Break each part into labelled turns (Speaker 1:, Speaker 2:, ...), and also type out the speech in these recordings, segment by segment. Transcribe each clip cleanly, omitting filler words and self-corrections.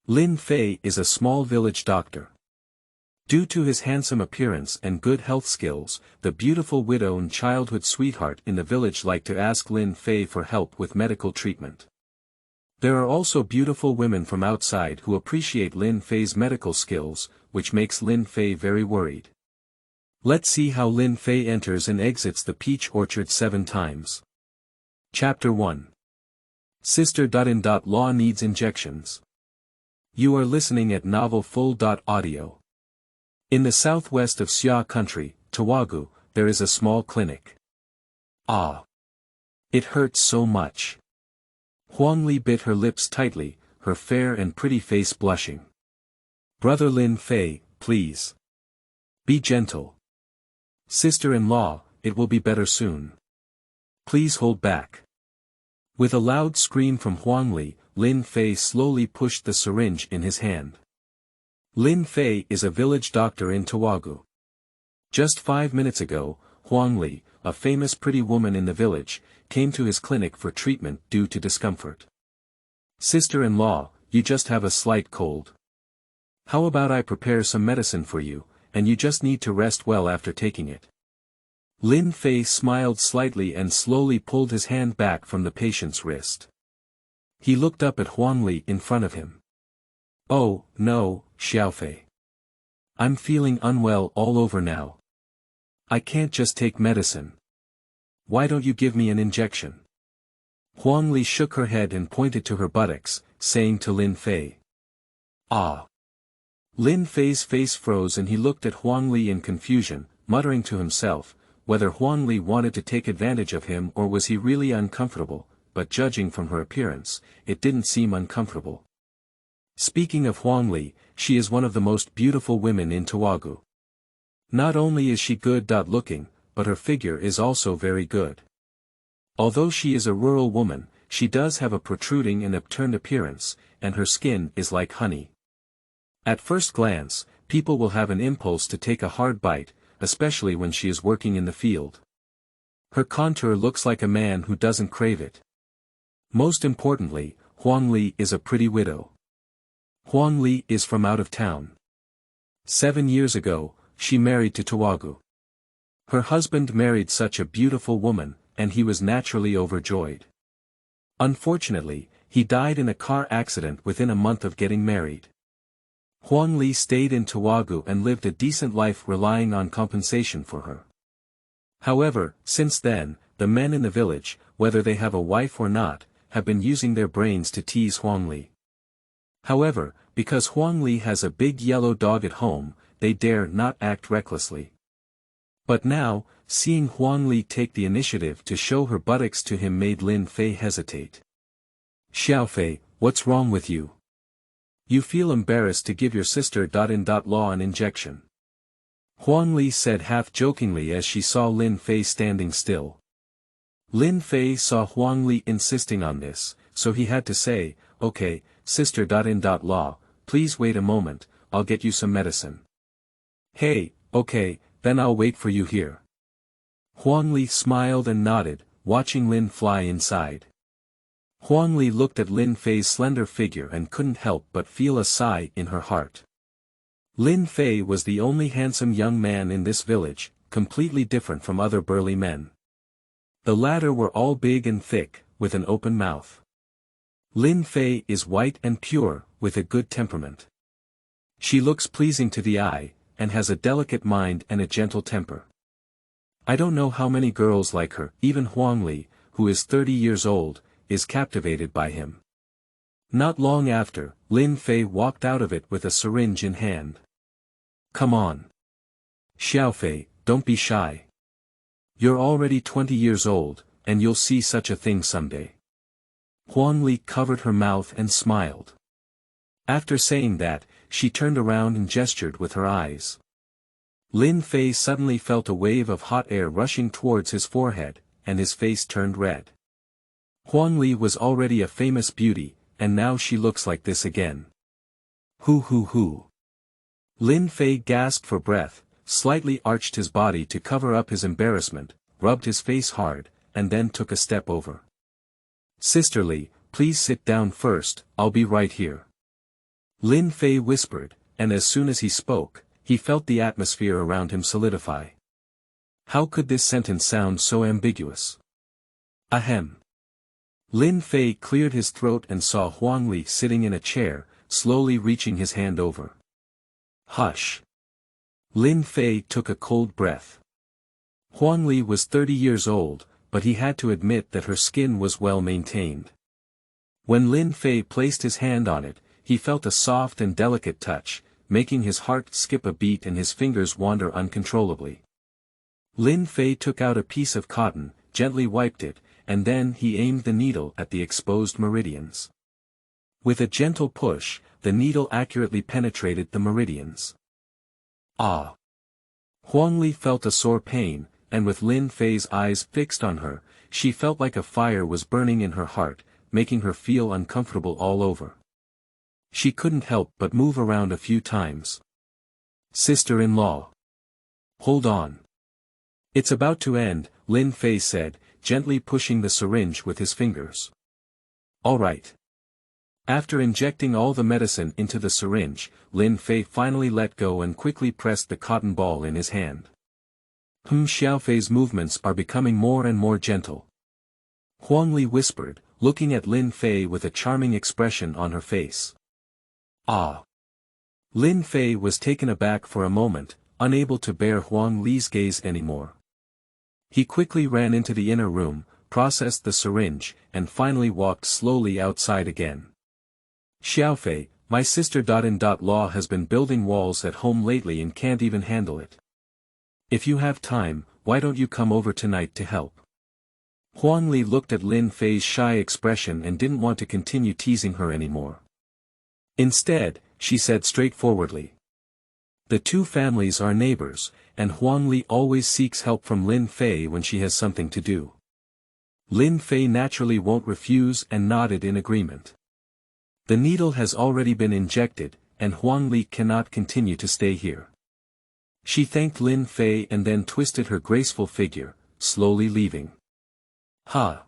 Speaker 1: Lin Fei is a small village doctor. Due to his handsome appearance and good health skills, the beautiful widow and childhood sweetheart in the village like to ask Lin Fei for help with medical treatment. There are also beautiful women from outside who appreciate Lin Fei's medical skills, which makes Lin Fei very worried. Let's see how Lin Fei enters and exits the peach orchard 7 times. Chapter 1. Sister.in.law needs injections. You are listening at Novel Full.audio. In the southwest of Xia country, Tawagu, there is a small clinic. Ah! It hurts so much. Huang Li bit her lips tightly, her fair and pretty face blushing. Brother Lin Fei, please. Be gentle. Sister-in-law, it will be better soon. Please hold back. With a loud scream from Huang Li, Lin Fei slowly pushed the syringe in his hand. Lin Fei is a village doctor in Tawagu. Just 5 minutes ago, Huang Li, a famous pretty woman in the village, came to his clinic for treatment due to discomfort. Sister-in-law, you just have a slight cold. How about I prepare some medicine for you, and you just need to rest well after taking it. Lin Fei smiled slightly and slowly pulled his hand back from the patient's wrist. He looked up at Huang Li in front of him. Oh, no, Xiaofei. I'm feeling unwell all over now. I can't just take medicine. Why don't you give me an injection? Huang Li shook her head and pointed to her buttocks, saying to Lin Fei. Ah! Lin Fei's face froze and he looked at Huang Li in confusion, muttering to himself, whether Huang Li wanted to take advantage of him or was he really uncomfortable, but judging from her appearance, it didn't seem uncomfortable. Speaking of Huang Li, she is one of the most beautiful women in Tawagu. Not only is she good-looking, but her figure is also very good. Although she is a rural woman, she does have a protruding and upturned appearance, and her skin is like honey. At first glance, people will have an impulse to take a hard bite, especially when she is working in the field. Her contour looks like a man who doesn't crave it. Most importantly, Huang Li is a pretty widow. Huang Li is from out of town. 7 years ago, she married to Tawagu. Her husband married such a beautiful woman, and he was naturally overjoyed. Unfortunately, he died in a car accident within a month of getting married. Huang Li stayed in Tawagu and lived a decent life relying on compensation for her. However, since then, the men in the village, whether they have a wife or not, have been using their brains to tease Huang Li. However, because Huang Li has a big yellow dog at home, they dare not act recklessly. But now, seeing Huang Li take the initiative to show her buttocks to him made Lin Fei hesitate. Xiaofei, what's wrong with you? You feel embarrassed to give your sister-in-law an injection. Huang Li said half-jokingly as she saw Lin Fei standing still. Lin Fei saw Huang Li insisting on this, so he had to say, okay, sister-in-law, please wait a moment, I'll get you some medicine. Hey, okay, then I'll wait for you here. Huang Li smiled and nodded, watching Lin fly inside. Huang Li looked at Lin Fei's slender figure and couldn't help but feel a sigh in her heart. Lin Fei was the only handsome young man in this village, completely different from other burly men. The latter were all big and thick, with an open mouth. Lin Fei is white and pure, with a good temperament. She looks pleasing to the eye, and has a delicate mind and a gentle temper. I don't know how many girls like her, even Huang Li, who is 30 years old, is captivated by him. Not long after, Lin Fei walked out of it with a syringe in hand. Come on. Xiaofei, don't be shy. You're already 20 years old, and you'll see such a thing someday. Huang Li covered her mouth and smiled. After saying that, she turned around and gestured with her eyes. Lin Fei suddenly felt a wave of hot air rushing towards his forehead, and his face turned red. Huang Li was already a famous beauty, and now she looks like this again. Hoo. Lin Fei gasped for breath, slightly arched his body to cover up his embarrassment, rubbed his face hard, and then took a step over. Sisterly, please sit down first, I'll be right here. Lin Fei whispered, and as soon as he spoke, he felt the atmosphere around him solidify. How could this sentence sound so ambiguous? Ahem. Lin Fei cleared his throat and saw Huang Li sitting in a chair, slowly reaching his hand over. Hush. Lin Fei took a cold breath. Huang Li was 30 years old, but he had to admit that her skin was well maintained. When Lin Fei placed his hand on it, he felt a soft and delicate touch, making his heart skip a beat and his fingers wander uncontrollably. Lin Fei took out a piece of cotton, gently wiped it, and then he aimed the needle at the exposed meridians. With a gentle push, the needle accurately penetrated the meridians. Ah! Huang Li felt a sore pain, and with Lin Fei's eyes fixed on her, she felt like a fire was burning in her heart, making her feel uncomfortable all over. She couldn't help but move around a few times. Sister-in-law. Hold on. It's about to end, Lin Fei said, gently pushing the syringe with his fingers. All right. After injecting all the medicine into the syringe, Lin Fei finally let go and quickly pressed the cotton ball in his hand. Xiaofei's movements are becoming more and more gentle. Huang Li whispered, looking at Lin Fei with a charming expression on her face. Ah! Lin Fei was taken aback for a moment, unable to bear Huang Li's gaze anymore. He quickly ran into the inner room, processed the syringe, and finally walked slowly outside again. Xiaofei, my sister-in-law has been building walls at home lately and can't even handle it. If you have time, why don't you come over tonight to help? Huang Li looked at Lin Fei's shy expression and didn't want to continue teasing her anymore. Instead, she said straightforwardly. The two families are neighbors, and Huang Li always seeks help from Lin Fei when she has something to do. Lin Fei naturally won't refuse and nodded in agreement. The needle has already been injected, and Huang Li cannot continue to stay here. She thanked Lin Fei and then twisted her graceful figure, slowly leaving. Ha!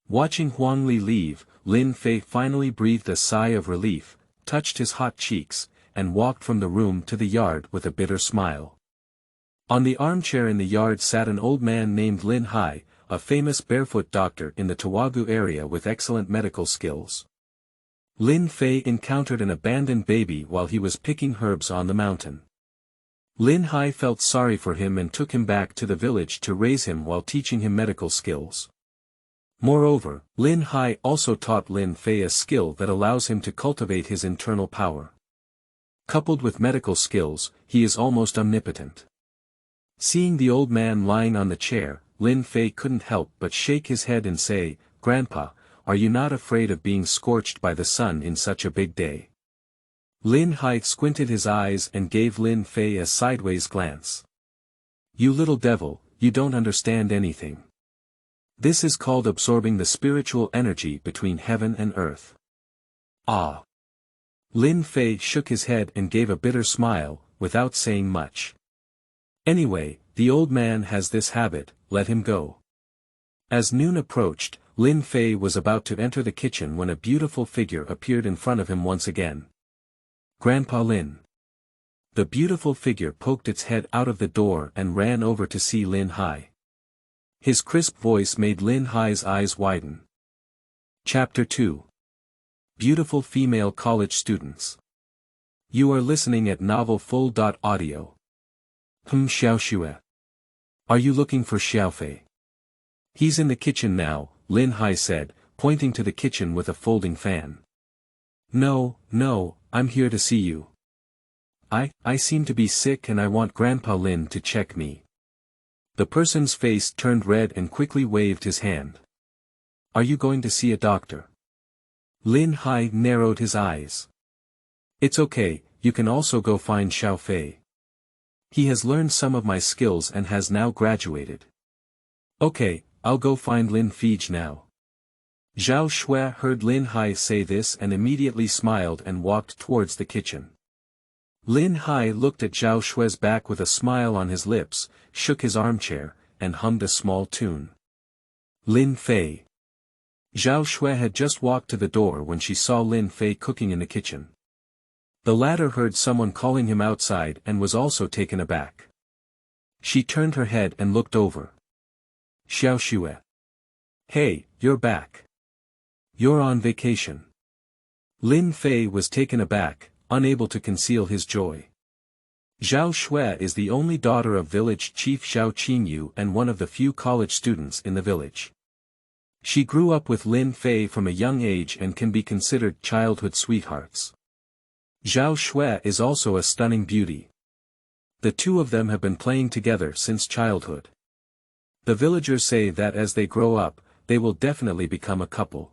Speaker 1: Watching Huang Li leave, Lin Fei finally breathed a sigh of relief, touched his hot cheeks, and walked from the room to the yard with a bitter smile. On the armchair in the yard sat an old man named Lin Hai, a famous barefoot doctor in the Tawagu area with excellent medical skills. Lin Fei encountered an abandoned baby while he was picking herbs on the mountain. Lin Hai felt sorry for him and took him back to the village to raise him while teaching him medical skills. Moreover, Lin Hai also taught Lin Fei a skill that allows him to cultivate his internal power. Coupled with medical skills, he is almost omnipotent. Seeing the old man lying on the chair, Lin Fei couldn't help but shake his head and say, "Grandpa, are you not afraid of being scorched by the sun in such a big day?" Lin Hai squinted his eyes and gave Lin Fei a sideways glance. "You little devil, you don't understand anything. This is called absorbing the spiritual energy between heaven and earth." Ah! Lin Fei shook his head and gave a bitter smile, without saying much. Anyway, the old man has this habit, let him go. As noon approached, Lin Fei was about to enter the kitchen when a beautiful figure appeared in front of him once again. "Grandpa Lin." The beautiful figure poked its head out of the door and ran over to see Lin Hai. His crisp voice made Lin Hai's eyes widen. Chapter 2. Beautiful Female College Students. You are listening at novelfull.audio. Xiaoxue. Are you looking for Xiaofei? He's in the kitchen now, Lin Hai said, pointing to the kitchen with a folding fan. No, I'm here to see you. I seem to be sick and I want Grandpa Lin to check me. The person's face turned red and quickly waved his hand. Are you going to see a doctor? Lin Hai narrowed his eyes. It's okay, you can also go find Xiaofei. He has learned some of my skills and has now graduated. Okay, I'll go find Lin Fei now. Zhao Shui heard Lin Hai say this and immediately smiled and walked towards the kitchen. Lin Hai looked at Zhao Shui's back with a smile on his lips, shook his armchair, and hummed a small tune. Lin Fei. Zhao Shui had just walked to the door when she saw Lin Fei cooking in the kitchen. The latter heard someone calling him outside and was also taken aback. She turned her head and looked over. Xiao Xue. Hey, you're back. You're on vacation. Lin Fei was taken aback, unable to conceal his joy. Xiao Xue is the only daughter of village chief Xiao Qinyu and one of the few college students in the village. She grew up with Lin Fei from a young age and can be considered childhood sweethearts. Xiao Xue is also a stunning beauty. The two of them have been playing together since childhood. The villagers say that as they grow up, they will definitely become a couple.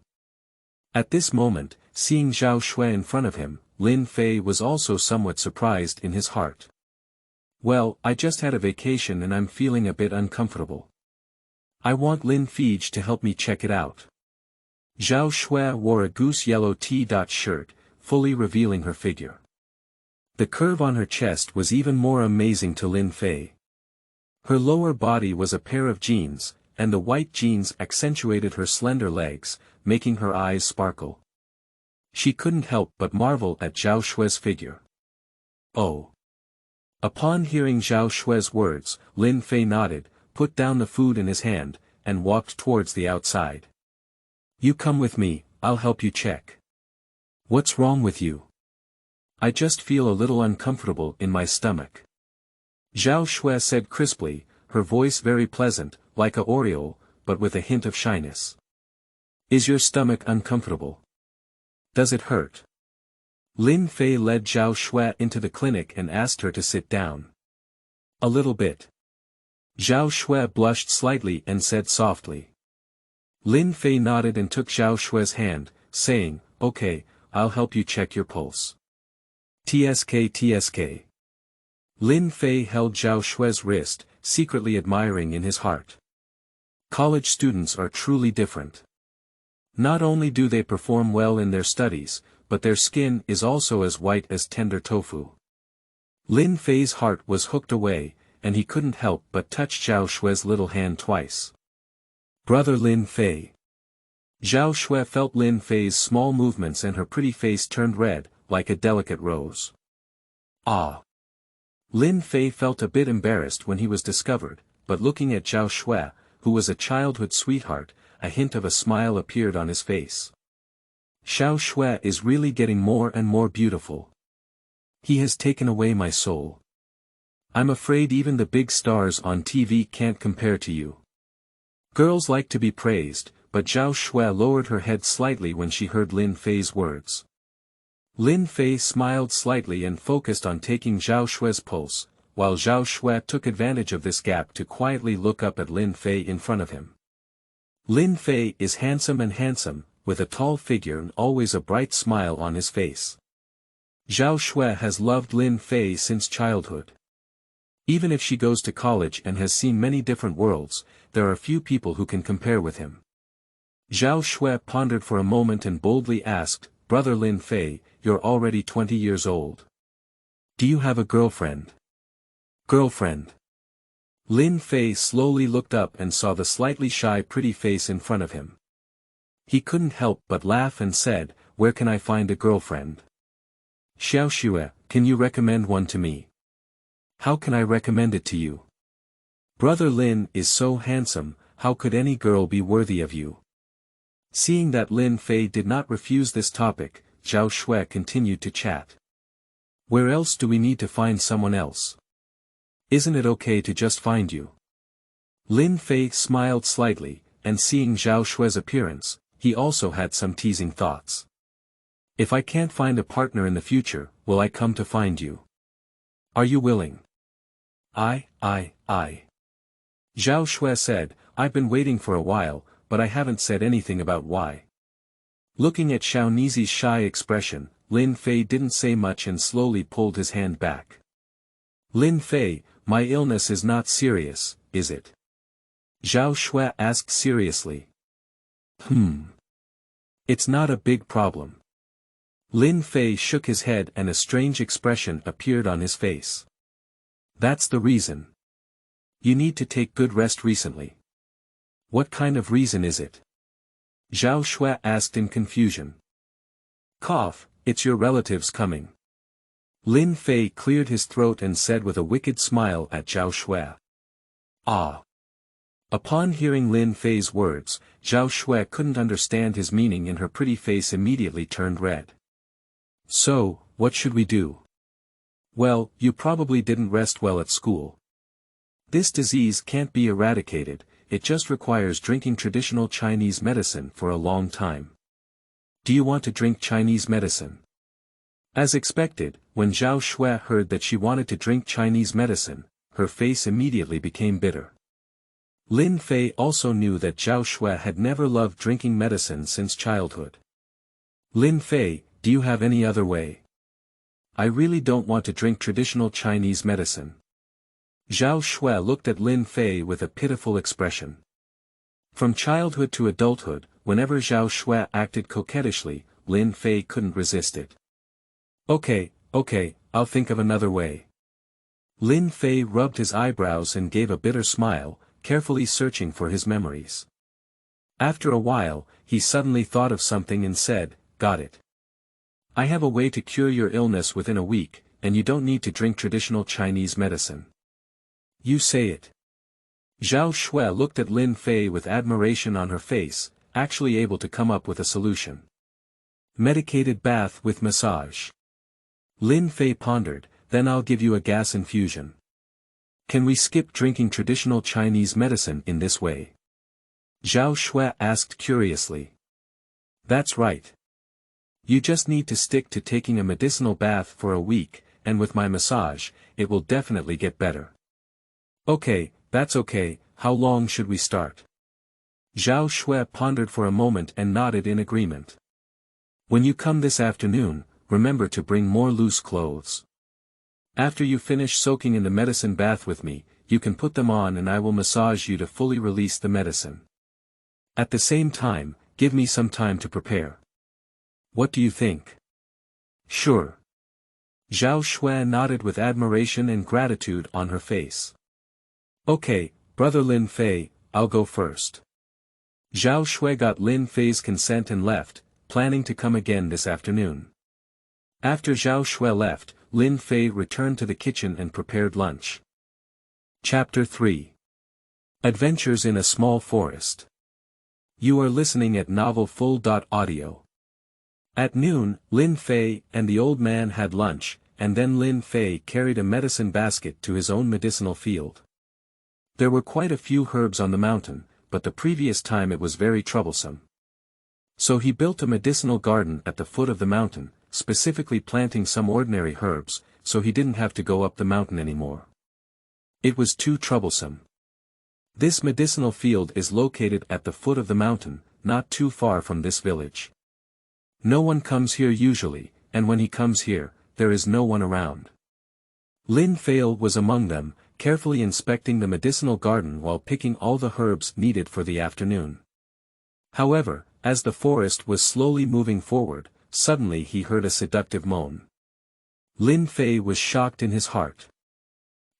Speaker 1: At this moment, seeing Xiao Xue in front of him, Lin Fei was also somewhat surprised in his heart. Well, I just had a vacation and I'm feeling a bit uncomfortable. I want Lin Fei to help me check it out. Xiao Xue wore a goose yellow T-dot shirt, fully revealing her figure. The curve on her chest was even more amazing to Lin Fei. Her lower body was a pair of jeans, and the white jeans accentuated her slender legs, making her eyes sparkle. She couldn't help but marvel at Xiao Xue's figure. Oh. Upon hearing Xiao Xue's words, Lin Fei nodded, put down the food in his hand, and walked towards the outside. You come with me, I'll help you check. What's wrong with you? I just feel a little uncomfortable in my stomach. Xiao Xue said crisply, her voice very pleasant, like a oriole, but with a hint of shyness. Is your stomach uncomfortable? Does it hurt? Lin Fei led Xiao Xue into the clinic and asked her to sit down. A little bit. Xiao Xue blushed slightly and said softly. Lin Fei nodded and took Xiao Xue's hand, saying, Okay, I'll help you check your pulse. TSK. Lin Fei held Xiao Xue's wrist, secretly admiring in his heart. College students are truly different. Not only do they perform well in their studies, but their skin is also as white as tender tofu. Lin Fei's heart was hooked away, and he couldn't help but touch Xiao Xue's little hand twice. Brother Lin Fei. Xiao Xue felt Lin Fei's small movements and her pretty face turned red, like a delicate rose. Ah! Lin Fei felt a bit embarrassed when he was discovered, but looking at Xiao Xue, who was a childhood sweetheart, a hint of a smile appeared on his face. Xiao Xue is really getting more and more beautiful. He has taken away my soul. I'm afraid even the big stars on TV can't compare to you. Girls like to be praised, but Xiao Xue lowered her head slightly when she heard Lin Fei's words. Lin Fei smiled slightly and focused on taking Xiao Xue's pulse, while Xiao Xue took advantage of this gap to quietly look up at Lin Fei in front of him. Lin Fei is handsome, with a tall figure and always a bright smile on his face. Xiao Xue has loved Lin Fei since childhood. Even if she goes to college and has seen many different worlds, there are few people who can compare with him. Xiao Xue pondered for a moment and boldly asked, Brother Lin Fei, you're already 20 years old. Do you have a girlfriend? Girlfriend. Lin Fei slowly looked up and saw the slightly shy pretty face in front of him. He couldn't help but laugh and said, Where can I find a girlfriend? Xiao Xue, can you recommend one to me? How can I recommend it to you? Brother Lin is so handsome, how could any girl be worthy of you? Seeing that Lin Fei did not refuse this topic, Xiao Xue continued to chat. Where else do we need to find someone else? Isn't it okay to just find you? Lin Fei smiled slightly, and seeing Xiao Xue's appearance, he also had some teasing thoughts. If I can't find a partner in the future, will I come to find you? Are you willing? I. Xiao Xue said, I've been waiting for a while, but I haven't said anything about why. Looking at Xiao Nizi's shy expression, Lin Fei didn't say much and slowly pulled his hand back. Lin Fei, my illness is not serious, is it? Xiao Xue asked seriously. It's not a big problem. Lin Fei shook his head and a strange expression appeared on his face. That's the reason. You need to take good rest recently. What kind of reason is it? Xiao Xue asked in confusion. Cough, it's your relatives coming. Lin Fei cleared his throat and said with a wicked smile at Zhao Shui. Ah. Upon hearing Lin Fei's words, Zhao Shui couldn't understand his meaning and her pretty face immediately turned red. So, what should we do? Well, you probably didn't rest well at school. This disease can't be eradicated, it just requires drinking traditional Chinese medicine for a long time. Do you want to drink Chinese medicine? As expected, when Zhao Shui heard that she wanted to drink Chinese medicine, her face immediately became bitter. Lin Fei also knew that Zhao Shui had never loved drinking medicine since childhood. Lin Fei, do you have any other way? I really don't want to drink traditional Chinese medicine. Zhao Shui looked at Lin Fei with a pitiful expression. From childhood to adulthood, whenever Zhao Shui acted coquettishly, Lin Fei couldn't resist it. Okay, I'll think of another way. Lin Fei rubbed his eyebrows and gave a bitter smile, carefully searching for his memories. After a while, he suddenly thought of something and said, "Got it. I have a way to cure your illness within a week, and you don't need to drink traditional Chinese medicine." You say it. Zhao Shui looked at Lin Fei with admiration on her face, actually able to come up with a solution. Medicated bath with massage. Lin Fei pondered, then I'll give you a gas infusion. Can we skip drinking traditional Chinese medicine in this way? Zhao Shui asked curiously. That's right. You just need to stick to taking a medicinal bath for a week, and with my massage, it will definitely get better. Okay, that's okay, how long should we start? Zhao Shui pondered for a moment and nodded in agreement. When you come this afternoon, remember to bring more loose clothes. After you finish soaking in the medicine bath with me, you can put them on and I will massage you to fully release the medicine. At the same time, give me some time to prepare. What do you think? Sure. Zhao Shui nodded with admiration and gratitude on her face. Okay, brother Lin Fei, I'll go first. Zhao Shui got Lin Fei's consent and left, planning to come again this afternoon. After Zhao Shui left, Lin Fei returned to the kitchen and prepared lunch. Chapter 3. Adventures in a Small Forest. You are listening at novelfull.audio. At noon, Lin Fei and the old man had lunch, and then Lin Fei carried a medicine basket to his own medicinal field. There were quite a few herbs on the mountain, but the previous time it was very troublesome. So he built a medicinal garden at the foot of the mountain, specifically planting some ordinary herbs, so he didn't have to go up the mountain anymore. It was too troublesome. This medicinal field is located at the foot of the mountain, not too far from this village. No one comes here usually, and when he comes here, there is no one around. Lin Fei was among them, carefully inspecting the medicinal garden while picking all the herbs needed for the afternoon. However, as the forest was slowly moving forward, suddenly he heard a seductive moan. Lin Fei was shocked in his heart.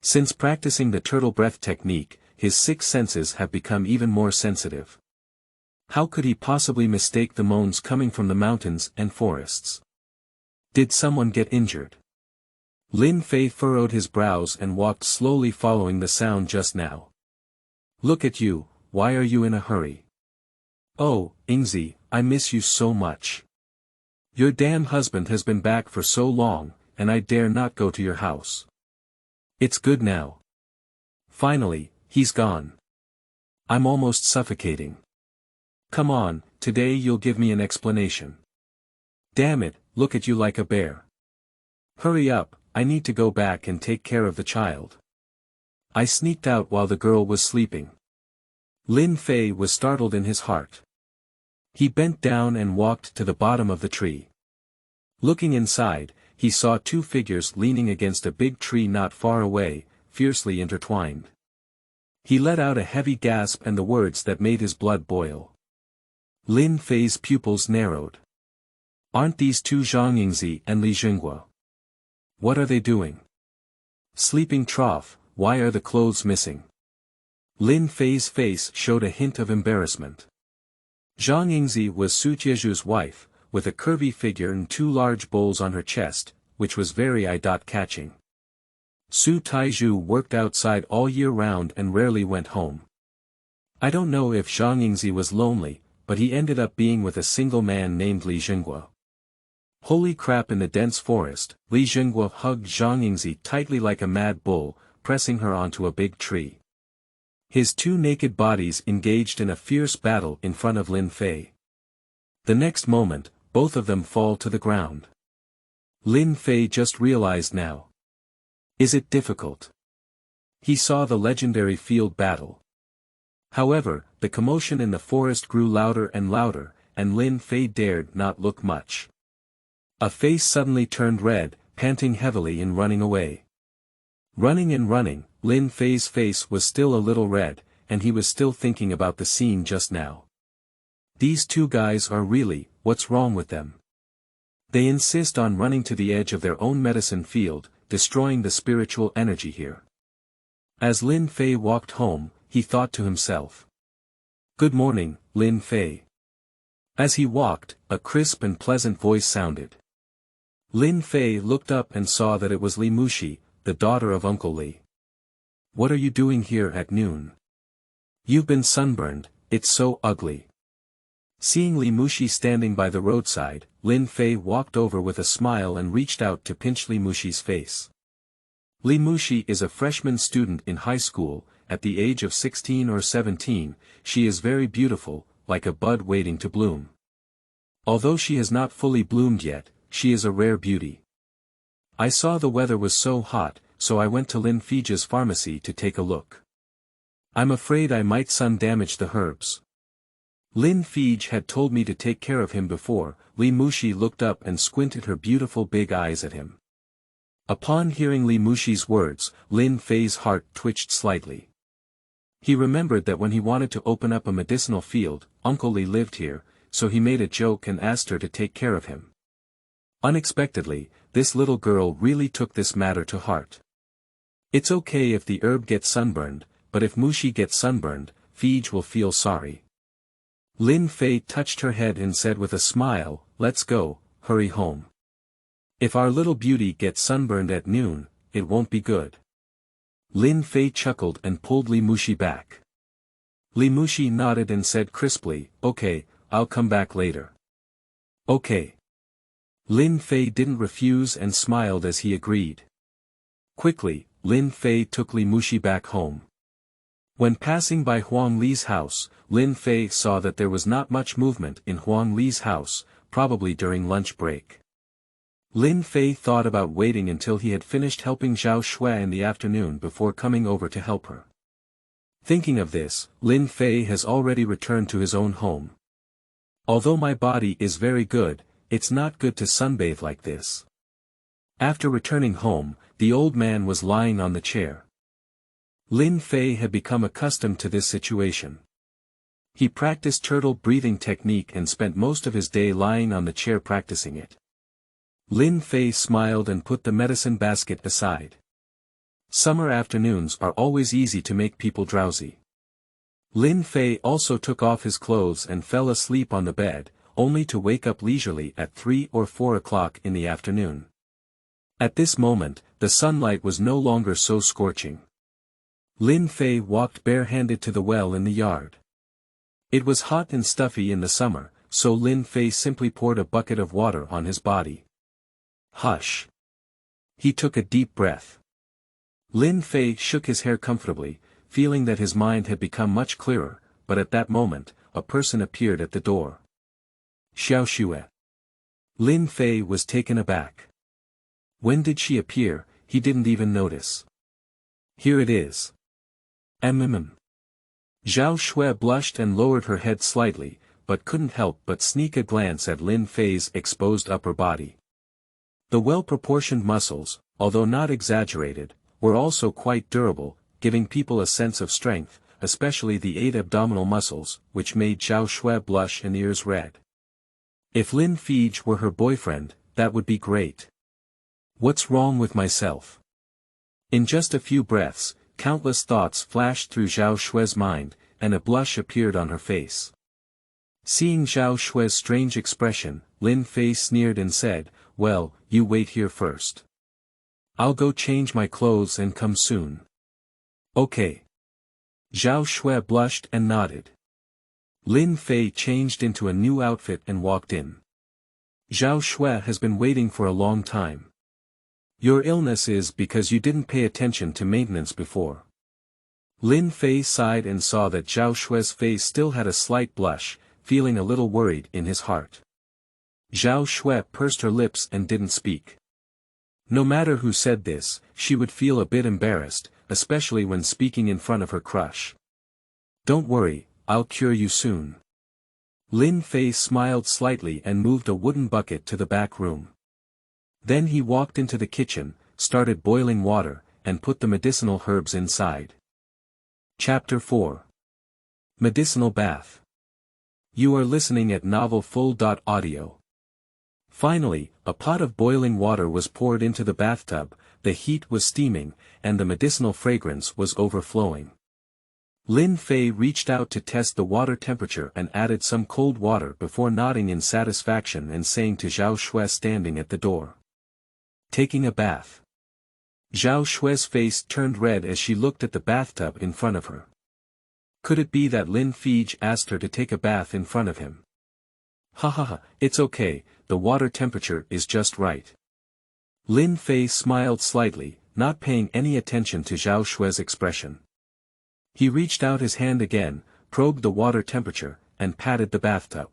Speaker 1: Since practicing the turtle breath technique, his six senses have become even more sensitive. How could he possibly mistake the moans coming from the mountains and forests? Did someone get injured? Lin Fei furrowed his brows and walked slowly following the sound just now. Look at you, why are you in a hurry? Oh, Ingzi, I miss you so much. Your damn husband has been back for so long, and I dare not go to your house. It's good now. Finally, he's gone. I'm almost suffocating. Come on, today you'll give me an explanation. Damn it, look at you like a bear. Hurry up, I need to go back and take care of the child. I sneaked out while the girl was sleeping. Lin Fei was startled in his heart. He bent down and walked to the bottom of the tree. Looking inside, he saw two figures leaning against a big tree not far away, fiercely intertwined. He let out a heavy gasp and the words that made his blood boil. Lin Fei's pupils narrowed. Aren't these two Zhang Yingzi and Li Jinghua? What are they doing? Sleeping trough, why are the clothes missing? Lin Fei's face showed a hint of embarrassment. Zhang Yingzi was Su Jieju's wife, with a curvy figure and two large bowls on her chest, which was very eye-catching. Su Taizhu worked outside all year round and rarely went home. I don't know if Zhang Yingzi was lonely, but he ended up being with a single man named Li Zhenguo. Holy crap, in the dense forest, Li Zhenguo hugged Zhang Yingzi tightly like a mad bull, pressing her onto a big tree. His two naked bodies engaged in a fierce battle in front of Lin Fei. The next moment, both of them fall to the ground. Lin Fei just realized now. Is it difficult? He saw the legendary field battle. However, the commotion in the forest grew louder and louder, and Lin Fei dared not look much. A face suddenly turned red, panting heavily and running away. Running and running, Lin Fei's face was still a little red, and he was still thinking about the scene just now. These two guys are really, what's wrong with them? They insist on running to the edge of their own medicine field, destroying the spiritual energy here. As Lin Fei walked home, he thought to himself. Good morning, Lin Fei. As he walked, a crisp and pleasant voice sounded. Lin Fei looked up and saw that it was Li Mushi, the daughter of Uncle Li. What are you doing here at noon? You've been sunburned, it's so ugly. Seeing Li Mushi standing by the roadside, Lin Fei walked over with a smile and reached out to pinch Li Mushi's face. Li Mushi is a freshman student in high school. At the age of 16 or 17, she is very beautiful, like a bud waiting to bloom. Although she has not fully bloomed yet, she is a rare beauty. I saw the weather was so hot, so I went to Lin Fei's pharmacy to take a look. I'm afraid I might sun damage the herbs. Lin Fei had told me to take care of him before. Li Mushi looked up and squinted her beautiful big eyes at him. Upon hearing Li Mushi's words, Lin Fei's heart twitched slightly. He remembered that when he wanted to open up a medicinal field, Uncle Li lived here, so he made a joke and asked her to take care of him. Unexpectedly, this little girl really took this matter to heart. It's okay if the herb gets sunburned, but if Mushi gets sunburned, Fei will feel sorry. Lin Fei touched her head and said with a smile, let's go, hurry home. If our little beauty gets sunburned at noon, it won't be good. Lin Fei chuckled and pulled Li Mushi back. Li Mushi nodded and said crisply, okay, I'll come back later. Okay. Lin Fei didn't refuse and smiled as he agreed. Quickly, Lin Fei took Li Mushi back home. When passing by Huang Li's house, Lin Fei saw that there was not much movement in Huang Li's house, probably during lunch break. Lin Fei thought about waiting until he had finished helping Zhao Shui in the afternoon before coming over to help her. Thinking of this, Lin Fei has already returned to his own home. Although my body is very good, it's not good to sunbathe like this. After returning home, the old man was lying on the chair. Lin Fei had become accustomed to this situation. He practiced turtle breathing technique and spent most of his day lying on the chair practicing it. Lin Fei smiled and put the medicine basket aside. Summer afternoons are always easy to make people drowsy. Lin Fei also took off his clothes and fell asleep on the bed, only to wake up leisurely at 3 or 4 o'clock in the afternoon. At this moment, the sunlight was no longer so scorching. Lin Fei walked barehanded to the well in the yard. It was hot and stuffy in the summer, so Lin Fei simply poured a bucket of water on his body. Hush! He took a deep breath. Lin Fei shook his hair comfortably, feeling that his mind had become much clearer, but at that moment, a person appeared at the door. Xiao Shui. Lin Fei was taken aback. When did she appear? He didn't even notice. Here it is. Zhao Shui blushed and lowered her head slightly, but couldn't help but sneak a glance at Lin Fei's exposed upper body. The well-proportioned muscles, although not exaggerated, were also quite durable, giving people a sense of strength, especially the 8 abdominal muscles, which made Zhao Shui blush and ears red. If Lin Fei were her boyfriend, that would be great. What's wrong with myself? In just a few breaths, countless thoughts flashed through Zhao Shui's mind, and a blush appeared on her face. Seeing Zhao Shui's strange expression, Lin Fei sneered and said, well, you wait here first. I'll go change my clothes and come soon. Okay. Zhao Shui blushed and nodded. Lin Fei changed into a new outfit and walked in. Zhao Shui has been waiting for a long time. Your illness is because you didn't pay attention to maintenance before. Lin Fei sighed and saw that Zhao Shui's face still had a slight blush, feeling a little worried in his heart. Zhao Shui pursed her lips and didn't speak. No matter who said this, she would feel a bit embarrassed, especially when speaking in front of her crush. Don't worry, I'll cure you soon. Lin Fei smiled slightly and moved a wooden bucket to the back room. Then he walked into the kitchen, started boiling water, and put the medicinal herbs inside. Chapter 4. Medicinal Bath. You are listening at novelfull.audio. Finally, a pot of boiling water was poured into the bathtub, the heat was steaming, and the medicinal fragrance was overflowing. Lin Fei reached out to test the water temperature and added some cold water before nodding in satisfaction and saying to Zhao Shui standing at the door. Taking a bath. Zhao Shui's face turned red as she looked at the bathtub in front of her. Could it be that Lin Fei asked her to take a bath in front of him? Ha ha ha, it's okay, the water temperature is just right. Lin Fei smiled slightly, not paying any attention to Zhao Shui's expression. He reached out his hand again, probed the water temperature, and patted the bathtub.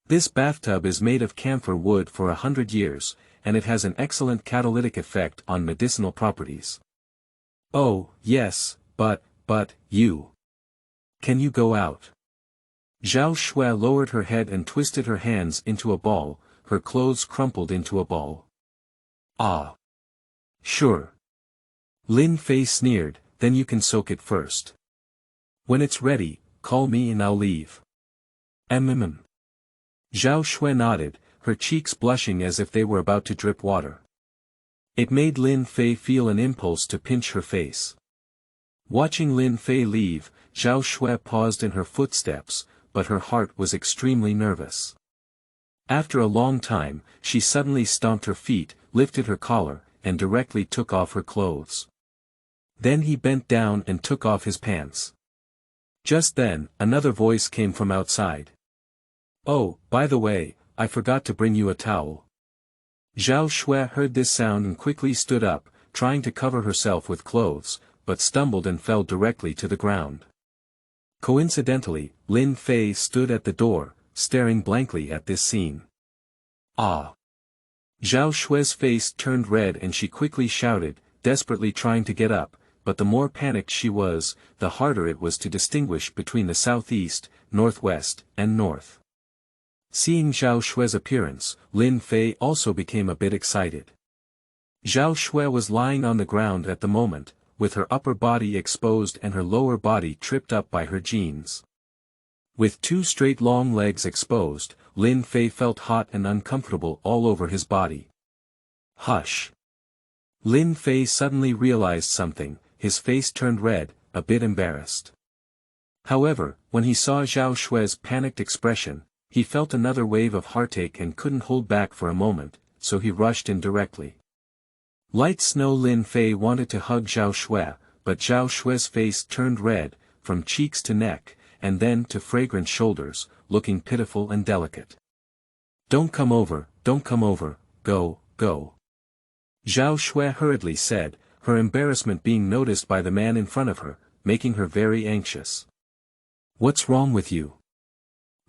Speaker 1: This bathtub is made of camphor wood for 100 years, and it has an excellent catalytic effect on medicinal properties. Oh, yes, but, you. Can you go out? Zhao Shui lowered her head and twisted her hands into a ball, her clothes crumpled into a ball. Ah. Sure. Lin Fei sneered, then you can soak it first. When it's ready, call me and I'll leave. Zhao Shui nodded, her cheeks blushing as if they were about to drip water. It made Lin Fei feel an impulse to pinch her face. Watching Lin Fei leave, Zhao Shui paused in her footsteps, but her heart was extremely nervous. After a long time, she suddenly stomped her feet, lifted her collar, and directly took off her clothes. Then he bent down and took off his pants. Just then, another voice came from outside. Oh, by the way, I forgot to bring you a towel. Zhao Shui heard this sound and quickly stood up, trying to cover herself with clothes, but stumbled and fell directly to the ground. Coincidentally, Lin Fei stood at the door, staring blankly at this scene. Ah! Zhao Shui's face turned red and she quickly shouted, desperately trying to get up, but the more panicked she was, the harder it was to distinguish between the southeast, northwest, and north. Seeing Zhao Shui's appearance, Lin Fei also became a bit excited. Zhao Shui was lying on the ground at the moment, with her upper body exposed and her lower body tripped up by her jeans. With two straight long legs exposed, Lin Fei felt hot and uncomfortable all over his body. Hush! Lin Fei suddenly realized something, his face turned red, a bit embarrassed. However, when he saw Zhao Shui's panicked expression, he felt another wave of heartache and couldn't hold back for a moment, so he rushed in directly. Light Snow Lin Fei wanted to hug Zhao Shui, but Zhao Shui's face turned red, from cheeks to neck, and then to fragrant shoulders, looking pitiful and delicate. Don't come over, go, go. Zhao Shui hurriedly said, her embarrassment being noticed by the man in front of her, making her very anxious. What's wrong with you?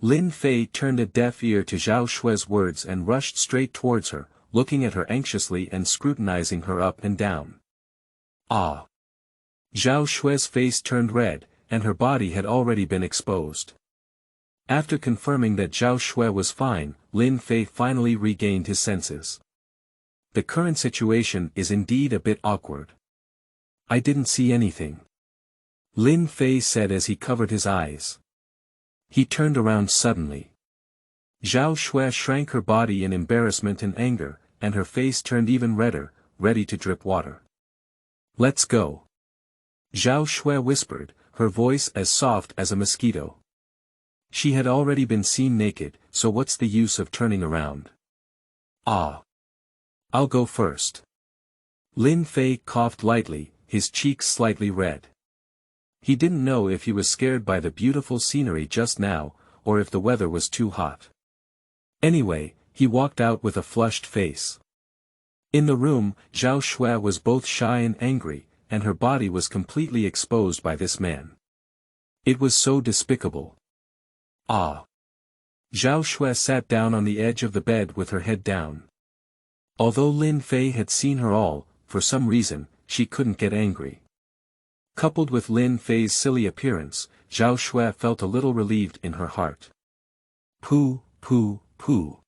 Speaker 1: Lin Fei turned a deaf ear to Zhao Shui's words and rushed straight towards her, looking at her anxiously and scrutinizing her up and down. Ah! Zhao Shui's face turned red, and her body had already been exposed. After confirming that Zhao Shui was fine, Lin Fei finally regained his senses. The current situation is indeed a bit awkward. I didn't see anything. Lin Fei said as he covered his eyes. He turned around suddenly. Zhao Shui shrank her body in embarrassment and anger, and her face turned even redder, ready to drip water. Let's go. Zhao Shui whispered, her voice as soft as a mosquito. She had already been seen naked, so what's the use of turning around? Ah! I'll go first. Lin Fei coughed lightly, his cheeks slightly red. He didn't know if he was scared by the beautiful scenery just now, or if the weather was too hot. Anyway, he walked out with a flushed face. In the room, Zhao Shui was both shy and angry, and her body was completely exposed by this man. It was so despicable. Ah! Zhao Shui sat down on the edge of the bed with her head down. Although Lin Fei had seen her all, for some reason, she couldn't get angry. Coupled with Lin Fei's silly appearance, Zhao Shui felt a little relieved in her heart. Pooh, pooh, pooh.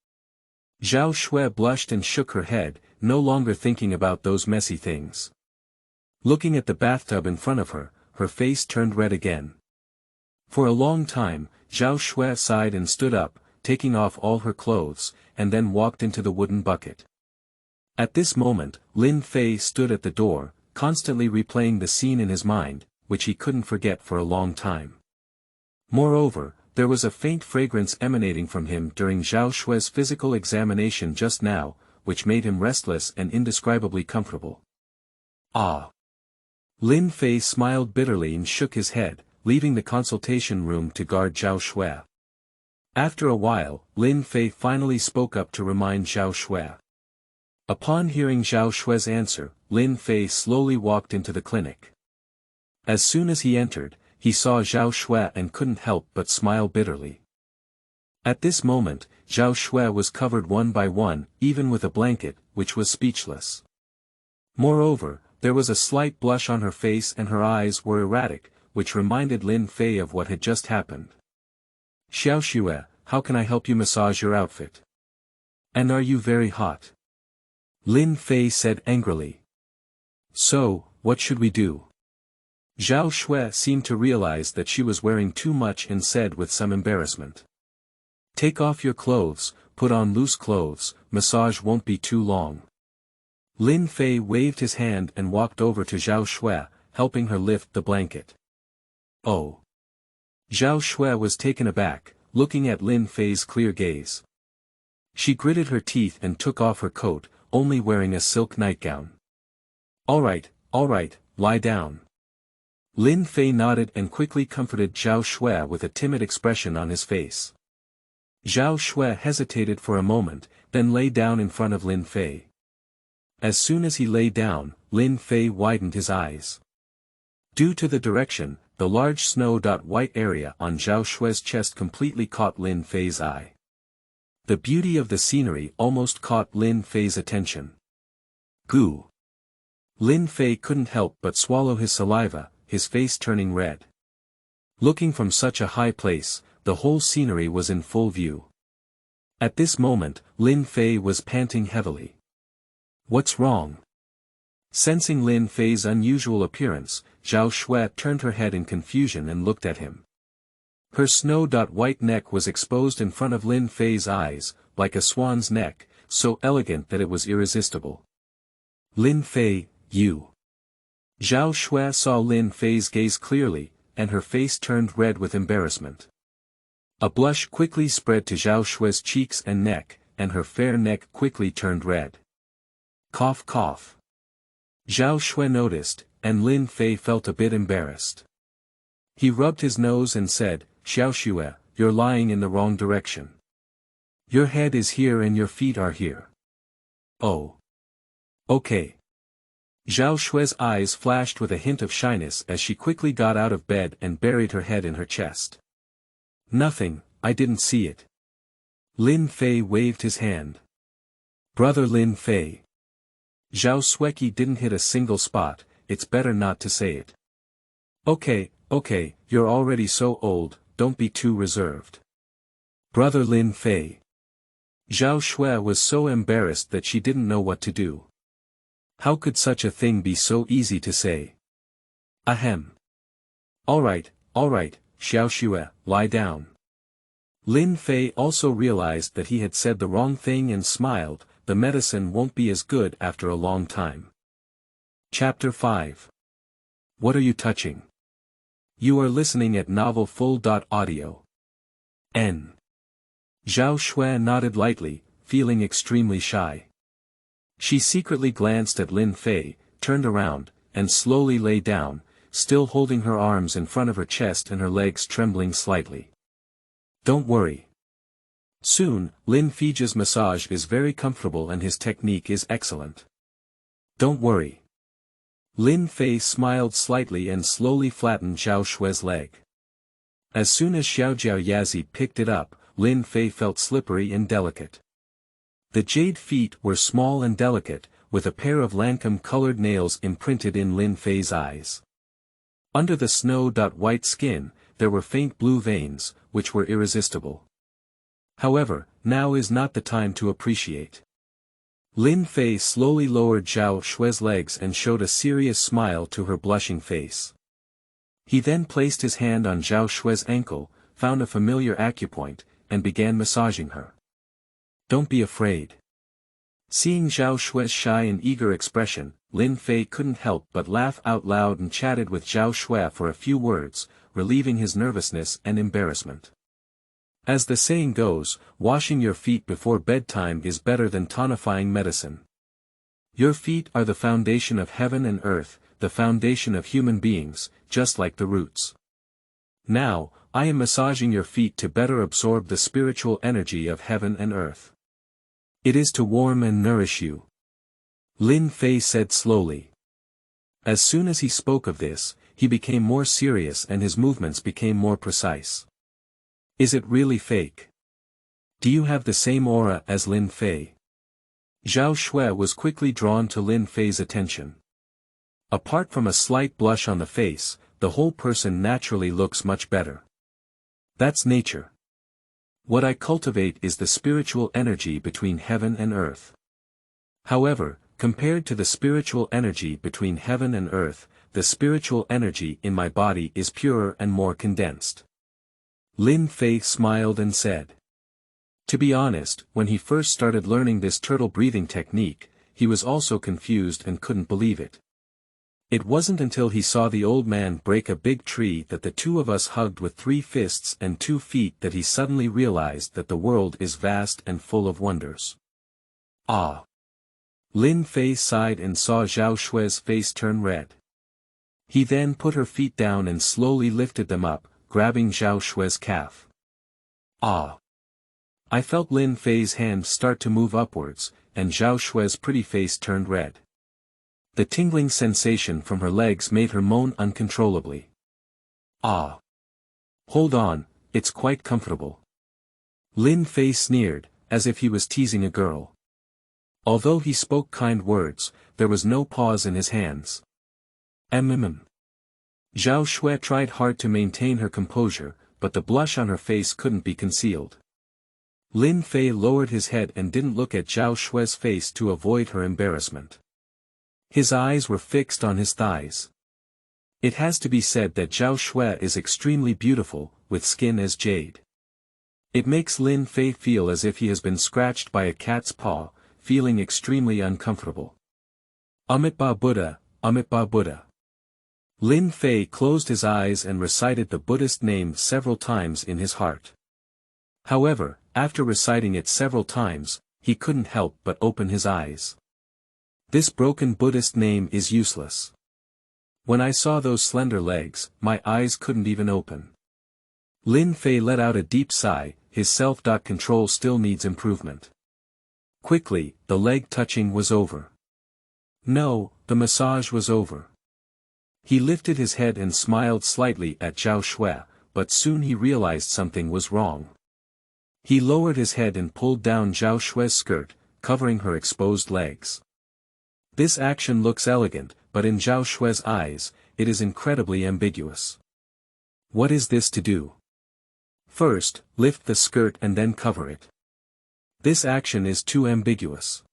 Speaker 1: Zhao Shui blushed and shook her head, no longer thinking about those messy things. Looking at the bathtub in front of her, her face turned red again. For a long time, Zhao Shui sighed and stood up, taking off all her clothes, and then walked into the wooden bucket. At this moment, Lin Fei stood at the door, constantly replaying the scene in his mind, which he couldn't forget for a long time. Moreover, there was a faint fragrance emanating from him during Zhao Shui's physical examination just now, which made him restless and indescribably comfortable. Ah! Lin Fei smiled bitterly and shook his head, leaving the consultation room to guard Zhao Shui. After a while, Lin Fei finally spoke up to remind Zhao Shui. Upon hearing Zhao Shui's answer, Lin Fei slowly walked into the clinic. As soon as he entered, he saw Zhao Shui and couldn't help but smile bitterly. At this moment, Zhao Shui was covered one by one, even with a blanket, which was speechless. Moreover, there was a slight blush on her face and her eyes were erratic, which reminded Lin Fei of what had just happened. Xiao Shui, how can I help you massage your outfit? And are you very hot? Lin Fei said angrily. So, what should we do? Zhao Shui seemed to realize that she was wearing too much and said with some embarrassment. Take off your clothes, put on loose clothes, massage won't be too long. Lin Fei waved his hand and walked over to Zhao Shui, helping her lift the blanket. Oh! Zhao Shui was taken aback, looking at Lin Fei's clear gaze. She gritted her teeth and took off her coat, only wearing a silk nightgown. All right, lie down. Lin Fei nodded and quickly comforted Zhao Shui with a timid expression on his face. Zhao Shui hesitated for a moment, then lay down in front of Lin Fei. As soon as he lay down, Lin Fei widened his eyes. Due to the direction, the large snow-white area on Zhao Shui's chest completely caught Lin Fei's eye. The beauty of the scenery almost caught Lin Fei's attention. Goo! Lin Fei couldn't help but swallow his saliva, his face turning red. Looking from such a high place, the whole scenery was in full view. At this moment, Lin Fei was panting heavily. What's wrong? Sensing Lin Fei's unusual appearance, Zhao Shui turned her head in confusion and looked at him. Her snow-white neck was exposed in front of Lin Fei's eyes, like a swan's neck, so elegant that it was irresistible. Lin Fei, you. Zhao Shui saw Lin Fei's gaze clearly, and her face turned red with embarrassment. A blush quickly spread to Zhao Shui's cheeks and neck, and her fair neck quickly turned red. Cough cough. Zhao Shui noticed, and Lin Fei felt a bit embarrassed. He rubbed his nose and said, Xiao Shui, you're lying in the wrong direction. Your head is here and your feet are here. Oh. Okay. Zhao Shui's eyes flashed with a hint of shyness as she quickly got out of bed and buried her head in her chest. Nothing, I didn't see it. Lin Fei waved his hand. Brother Lin Fei. Zhao Shui didn't hit a single spot, it's better not to say it. Okay, you're already so old, don't be too reserved. Brother Lin Fei. Zhao Shui was so embarrassed that she didn't know what to do. How could such a thing be so easy to say? Ahem. Alright, Xiao Shui, lie down. Lin Fei also realized that he had said the wrong thing and smiled, the medicine won't be as good after a long time. Chapter 5. What are you touching? You are listening at novelfull.audio. N. Zhao Shui nodded lightly, feeling extremely shy. She secretly glanced at Lin Fei, turned around, and slowly lay down, still holding her arms in front of her chest and her legs trembling slightly. Don't worry. Soon, Lin Fei's massage is very comfortable and his technique is excellent. Don't worry. Lin Fei smiled slightly and slowly flattened Zhao Xue's leg. As soon as Xiao Jiao Yazi picked it up, Lin Fei felt slippery and delicate. The jade feet were small and delicate, with a pair of lancome-colored nails imprinted in Lin Fei's eyes. Under the snow-white skin, there were faint blue veins, which were irresistible. However, now is not the time to appreciate. Lin Fei slowly lowered Zhao Xue's legs and showed a serious smile to her blushing face. He then placed his hand on Zhao Xue's ankle, found a familiar acupoint, and began massaging her. Don't be afraid. Seeing Zhao Xue's shy and eager expression, Lin Fei couldn't help but laugh out loud and chatted with Zhao Xue for a few words, relieving his nervousness and embarrassment. As the saying goes, washing your feet before bedtime is better than tonifying medicine. Your feet are the foundation of heaven and earth, the foundation of human beings, just like the roots. Now, I am massaging your feet to better absorb the spiritual energy of heaven and earth. It is to warm and nourish you. Lin Fei said slowly. As soon as he spoke of this, he became more serious and his movements became more precise. Is it really fake? Do you have the same aura as Lin Fei? Zhao Xue was quickly drawn to Lin Fei's attention. Apart from a slight blush on the face, the whole person naturally looks much better. That's nature. What I cultivate is the spiritual energy between heaven and earth. However, compared to the spiritual energy between heaven and earth, the spiritual energy in my body is purer and more condensed. Lin Fei smiled and said. To be honest, when he first started learning this turtle breathing technique, he was also confused and couldn't believe it. It wasn't until he saw the old man break a big tree that the two of us hugged with 3 fists and 2 feet that he suddenly realized that the world is vast and full of wonders. Ah! Lin Fei sighed and saw Zhao Xue's face turn red. He then put her feet down and slowly lifted them up, grabbing Zhao Xue's calf. Ah! I felt Lin Fei's hand start to move upwards, and Zhao Xue's pretty face turned red. The tingling sensation from her legs made her moan uncontrollably. Ah! Hold on, it's quite comfortable. Lin Fei sneered, as if he was teasing a girl. Although he spoke kind words, there was no pause in his hands. Zhao Xue tried hard to maintain her composure, but the blush on her face couldn't be concealed. Lin Fei lowered his head and didn't look at Zhao Xue's face to avoid her embarrassment. His eyes were fixed on his thighs. It has to be said that Zhao Xue is extremely beautiful, with skin as jade. It makes Lin Fei feel as if he has been scratched by a cat's paw, feeling extremely uncomfortable. Amitabha Buddha, Amitabha Buddha. Lin Fei closed his eyes and recited the Buddhist name several times in his heart. However, after reciting it several times, he couldn't help but open his eyes. This broken Buddhist name is useless. When I saw those slender legs, my eyes couldn't even open. Lin Fei let out a deep sigh, his self-control still needs improvement. Quickly, the leg touching was over. No, the massage was over. He lifted his head and smiled slightly at Zhao Xue, but soon he realized something was wrong. He lowered his head and pulled down Zhao Xue's skirt, covering her exposed legs. This action looks elegant, but in Zhao Xue's eyes, it is incredibly ambiguous. What is this to do? First, lift the skirt and then cover it. This action is too ambiguous.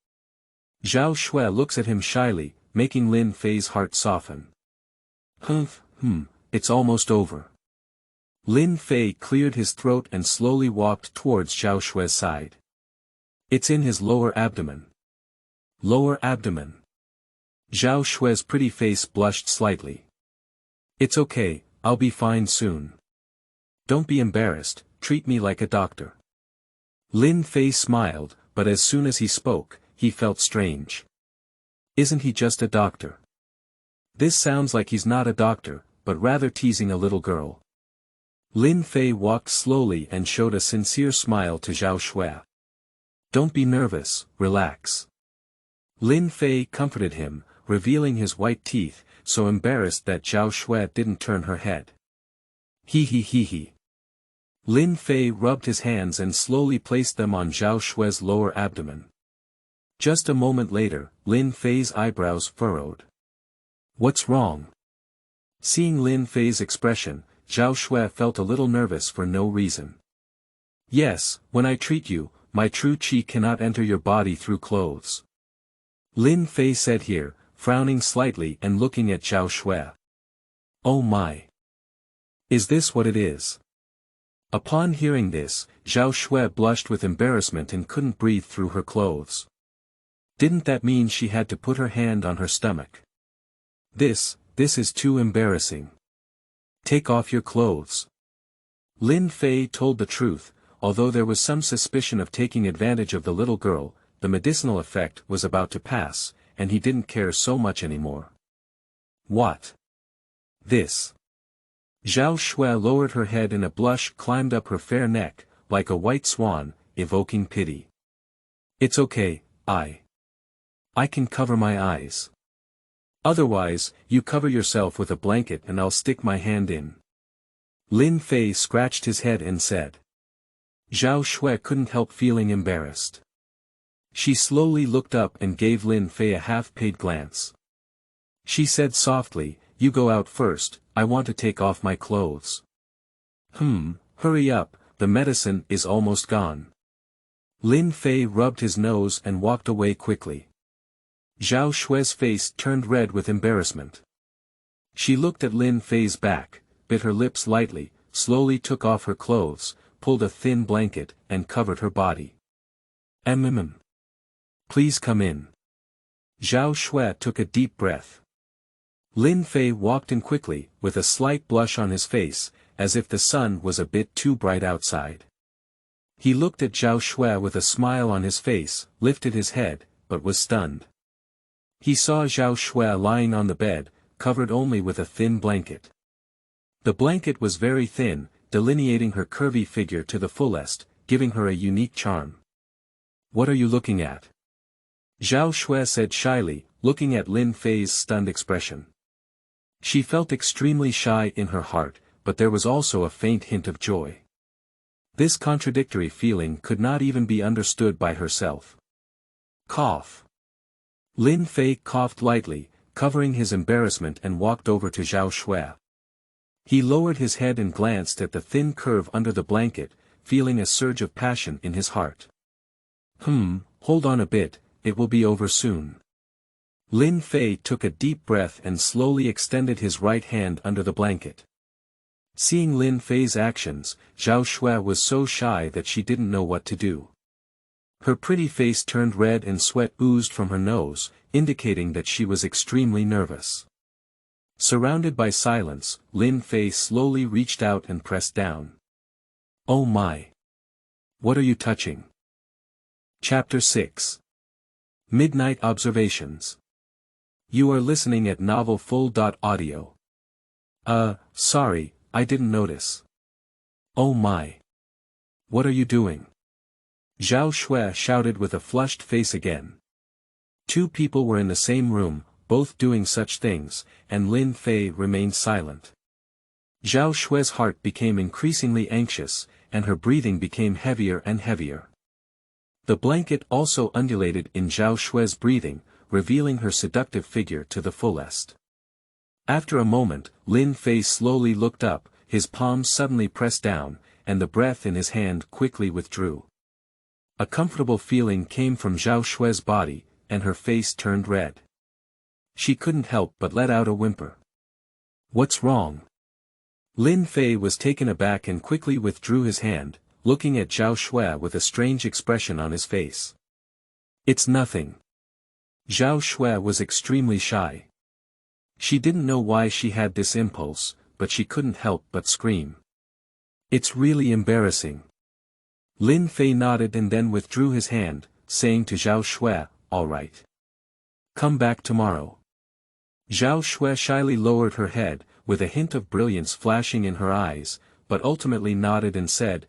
Speaker 1: Zhao Xue looks at him shyly, making Lin Fei's heart soften. It's almost over. Lin Fei cleared his throat and slowly walked towards Zhao Xue's side. It's in his lower abdomen. Lower abdomen. Zhao Xue's pretty face blushed slightly. It's okay, I'll be fine soon. Don't be embarrassed, treat me like a doctor. Lin Fei smiled, but as soon as he spoke, he felt strange. Isn't he just a doctor? This sounds like he's not a doctor, but rather teasing a little girl. Lin Fei walked slowly and showed a sincere smile to Zhao Shui. Don't be nervous, relax. Lin Fei comforted him, revealing his white teeth, so embarrassed that Zhao Shui didn't turn her head. He he. Lin Fei rubbed his hands and slowly placed them on Zhao Shui's lower abdomen. Just a moment later, Lin Fei's eyebrows furrowed. What's wrong? Seeing Lin Fei's expression, Zhao Shui felt a little nervous for no reason. Yes, when I treat you, my true qi cannot enter your body through clothes. Lin Fei said here, frowning slightly and looking at Zhao Shui. Oh my! Is this what it is? Upon hearing this, Zhao Shui blushed with embarrassment and couldn't breathe through her clothes. Didn't that mean she had to put her hand on her stomach? This is too embarrassing. Take off your clothes. Lin Fei told the truth, although there was some suspicion of taking advantage of the little girl, the medicinal effect was about to pass, and he didn't care so much anymore. What? This? Zhao Shui lowered her head and a blush climbed up her fair neck, like a white swan, evoking pity. It's okay, I can cover my eyes. Otherwise, you cover yourself with a blanket and I'll stick my hand in. Lin Fei scratched his head and said. Zhao Shui couldn't help feeling embarrassed. She slowly looked up and gave Lin Fei a half-paid glance. She said softly, you go out first, I want to take off my clothes. Hurry up, the medicine is almost gone. Lin Fei rubbed his nose and walked away quickly. Zhao Shui's face turned red with embarrassment. She looked at Lin Fei's back, bit her lips lightly, slowly took off her clothes, pulled a thin blanket, and covered her body. Please come in. Zhao Shui took a deep breath. Lin Fei walked in quickly, with a slight blush on his face, as if the sun was a bit too bright outside. He looked at Zhao Shui with a smile on his face, lifted his head, but was stunned. He saw Zhao Shui lying on the bed, covered only with a thin blanket. The blanket was very thin, delineating her curvy figure to the fullest, giving her a unique charm. What are you looking at? Zhao Shui said shyly, looking at Lin Fei's stunned expression. She felt extremely shy in her heart, but there was also a faint hint of joy. This contradictory feeling could not even be understood by herself. Cough. Lin Fei coughed lightly, covering his embarrassment and walked over to Zhao Shui. He lowered his head and glanced at the thin curve under the blanket, feeling a surge of passion in his heart. Hold on a bit, it will be over soon. Lin Fei took a deep breath and slowly extended his right hand under the blanket. Seeing Lin Fei's actions, Zhao Shui was so shy that she didn't know what to do. Her pretty face turned red and sweat oozed from her nose, indicating that she was extremely nervous. Surrounded by silence, Lin Fei slowly reached out and pressed down. Oh my! What are you touching? Chapter 6. Midnight Observations. You are listening at novelfull.audio. Sorry, I didn't notice. Oh my! What are you doing? Zhao Shui shouted with a flushed face again. Two people were in the same room, both doing such things, and Lin Fei remained silent. Zhao Shui's heart became increasingly anxious, and her breathing became heavier and heavier. The blanket also undulated in Zhao Shui's breathing, revealing her seductive figure to the fullest. After a moment, Lin Fei slowly looked up, his palms suddenly pressed down, and the breath in his hand quickly withdrew. A comfortable feeling came from Zhao Shui's body, and her face turned red. She couldn't help but let out a whimper. What's wrong? Lin Fei was taken aback and quickly withdrew his hand, looking at Zhao Shui with a strange expression on his face. It's nothing. Zhao Shui was extremely shy. She didn't know why she had this impulse, but she couldn't help but scream. It's really embarrassing. Lin Fei nodded and then withdrew his hand, saying to Zhao Shui, all right. Come back tomorrow. Zhao Shui shyly lowered her head, with a hint of brilliance flashing in her eyes, but ultimately nodded and said,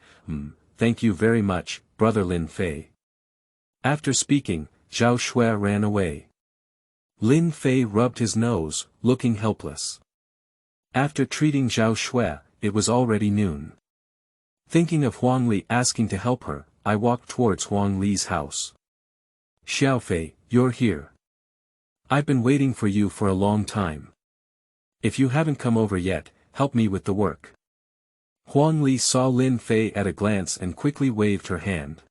Speaker 1: Thank you very much, brother Lin Fei. After speaking, Zhao Shui ran away. Lin Fei rubbed his nose, looking helpless. After treating Zhao Shui, it was already noon. Thinking of Huang Li asking to help her, I walked towards Huang Li's house. Xiaofei, you're here. I've been waiting for you for a long time. If you haven't come over yet, help me with the work. Huang Li saw Lin Fei at a glance and quickly waved her hand.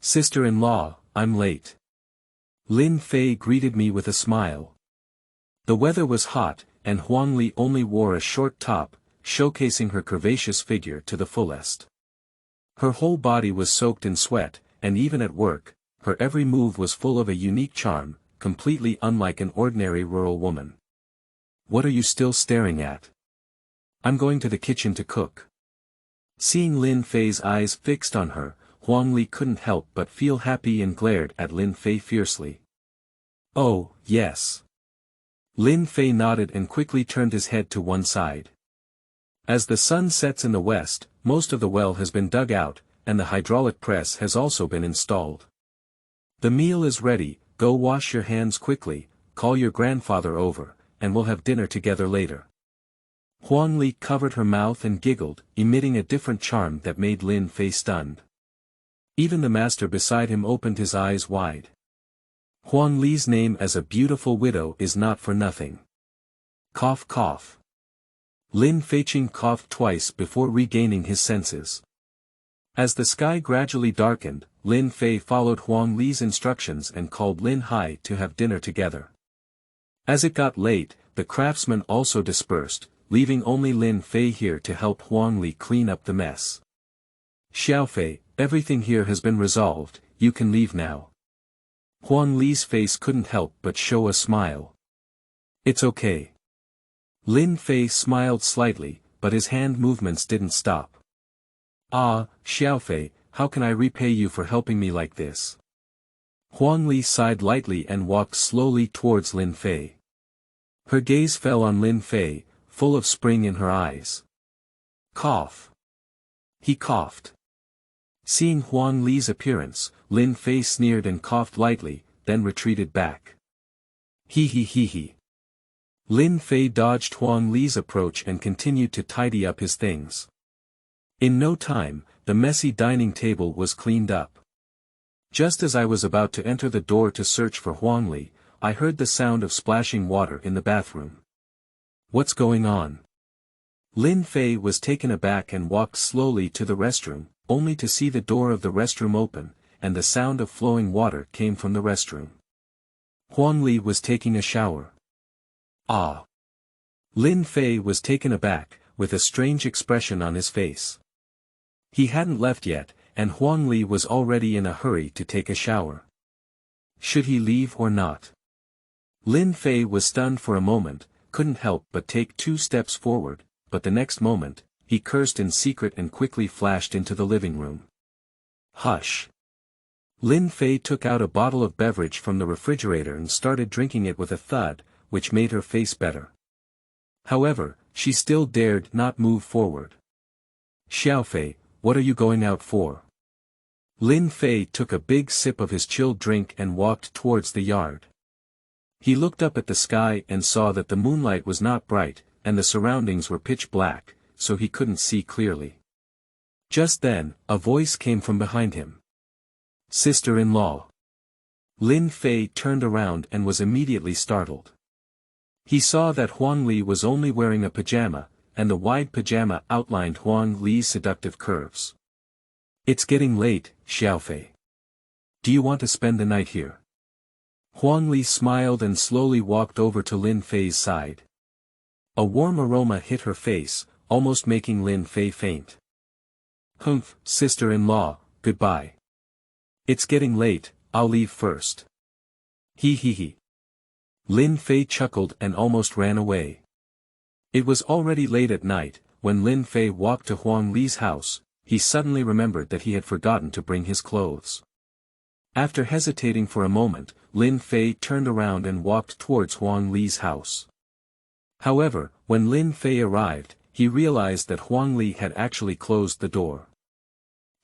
Speaker 1: Sister-in-law, I'm late. Lin Fei greeted me with a smile. The weather was hot, and Huang Li only wore a short top, showcasing her curvaceous figure to the fullest. Her whole body was soaked in sweat, and even at work, her every move was full of a unique charm, completely unlike an ordinary rural woman. What are you still staring at? I'm going to the kitchen to cook. Seeing Lin Fei's eyes fixed on her, Huang Li couldn't help but feel happy and glared at Lin Fei fiercely. Oh, yes. Lin Fei nodded and quickly turned his head to one side. As the sun sets in the west, most of the well has been dug out, and the hydraulic press has also been installed. The meal is ready, go wash your hands quickly, call your grandfather over, and we'll have dinner together later. Huang Li covered her mouth and giggled, emitting a different charm that made Lin Fei stunned. Even the master beside him opened his eyes wide. Huang Li's name as a beautiful widow is not for nothing. Cough cough. Lin Feiqing coughed twice before regaining his senses. As the sky gradually darkened, Lin Fei followed Huang Li's instructions and called Lin Hai to have dinner together. As it got late, the craftsmen also dispersed, leaving only Lin Fei here to help Huang Li clean up the mess. Xiaofei, everything here has been resolved, you can leave now. Huang Li's face couldn't help but show a smile. It's okay. Lin Fei smiled slightly, but his hand movements didn't stop. Ah, Xiaofei, how can I repay you for helping me like this? Huang Li sighed lightly and walked slowly towards Lin Fei. Her gaze fell on Lin Fei, full of spring in her eyes. Cough. He coughed. Seeing Huang Li's appearance, Lin Fei sneered and coughed lightly, then retreated back. He. Lin Fei dodged Huang Li's approach and continued to tidy up his things. In no time, the messy dining table was cleaned up. Just as I was about to enter the door to search for Huang Li, I heard the sound of splashing water in the bathroom. What's going on? Lin Fei was taken aback and walked slowly to the restroom, only to see the door of the restroom open, and the sound of flowing water came from the restroom. Huang Li was taking a shower. Ah! Lin Fei was taken aback, with a strange expression on his face. He hadn't left yet, and Huang Li was already in a hurry to take a shower. Should he leave or not? Lin Fei was stunned for a moment, couldn't help but take 2 steps forward, but the next moment, he cursed in secret and quickly flashed into the living room. Hush! Lin Fei took out a bottle of beverage from the refrigerator and started drinking it with a thud, which made her face better. However, she still dared not move forward. Xiaofei, what are you going out for? Lin Fei took a big sip of his chilled drink and walked towards the yard. He looked up at the sky and saw that the moonlight was not bright, and the surroundings were pitch black, so he couldn't see clearly. Just then, a voice came from behind him. Sister-in-law. Lin Fei turned around and was immediately startled. He saw that Huang Li was only wearing a pajama, and the wide pajama outlined Huang Li's seductive curves. It's getting late, Xiaofei. Do you want to spend the night here? Huang Li smiled and slowly walked over to Lin Fei's side. A warm aroma hit her face, almost making Lin Fei faint. Humph, sister-in-law, goodbye. It's getting late, I'll leave first. He. Lin Fei chuckled and almost ran away. It was already late at night, when Lin Fei walked to Huang Li's house, he suddenly remembered that he had forgotten to bring his clothes. After hesitating for a moment, Lin Fei turned around and walked towards Huang Li's house. However, when Lin Fei arrived, he realized that Huang Li had actually closed the door.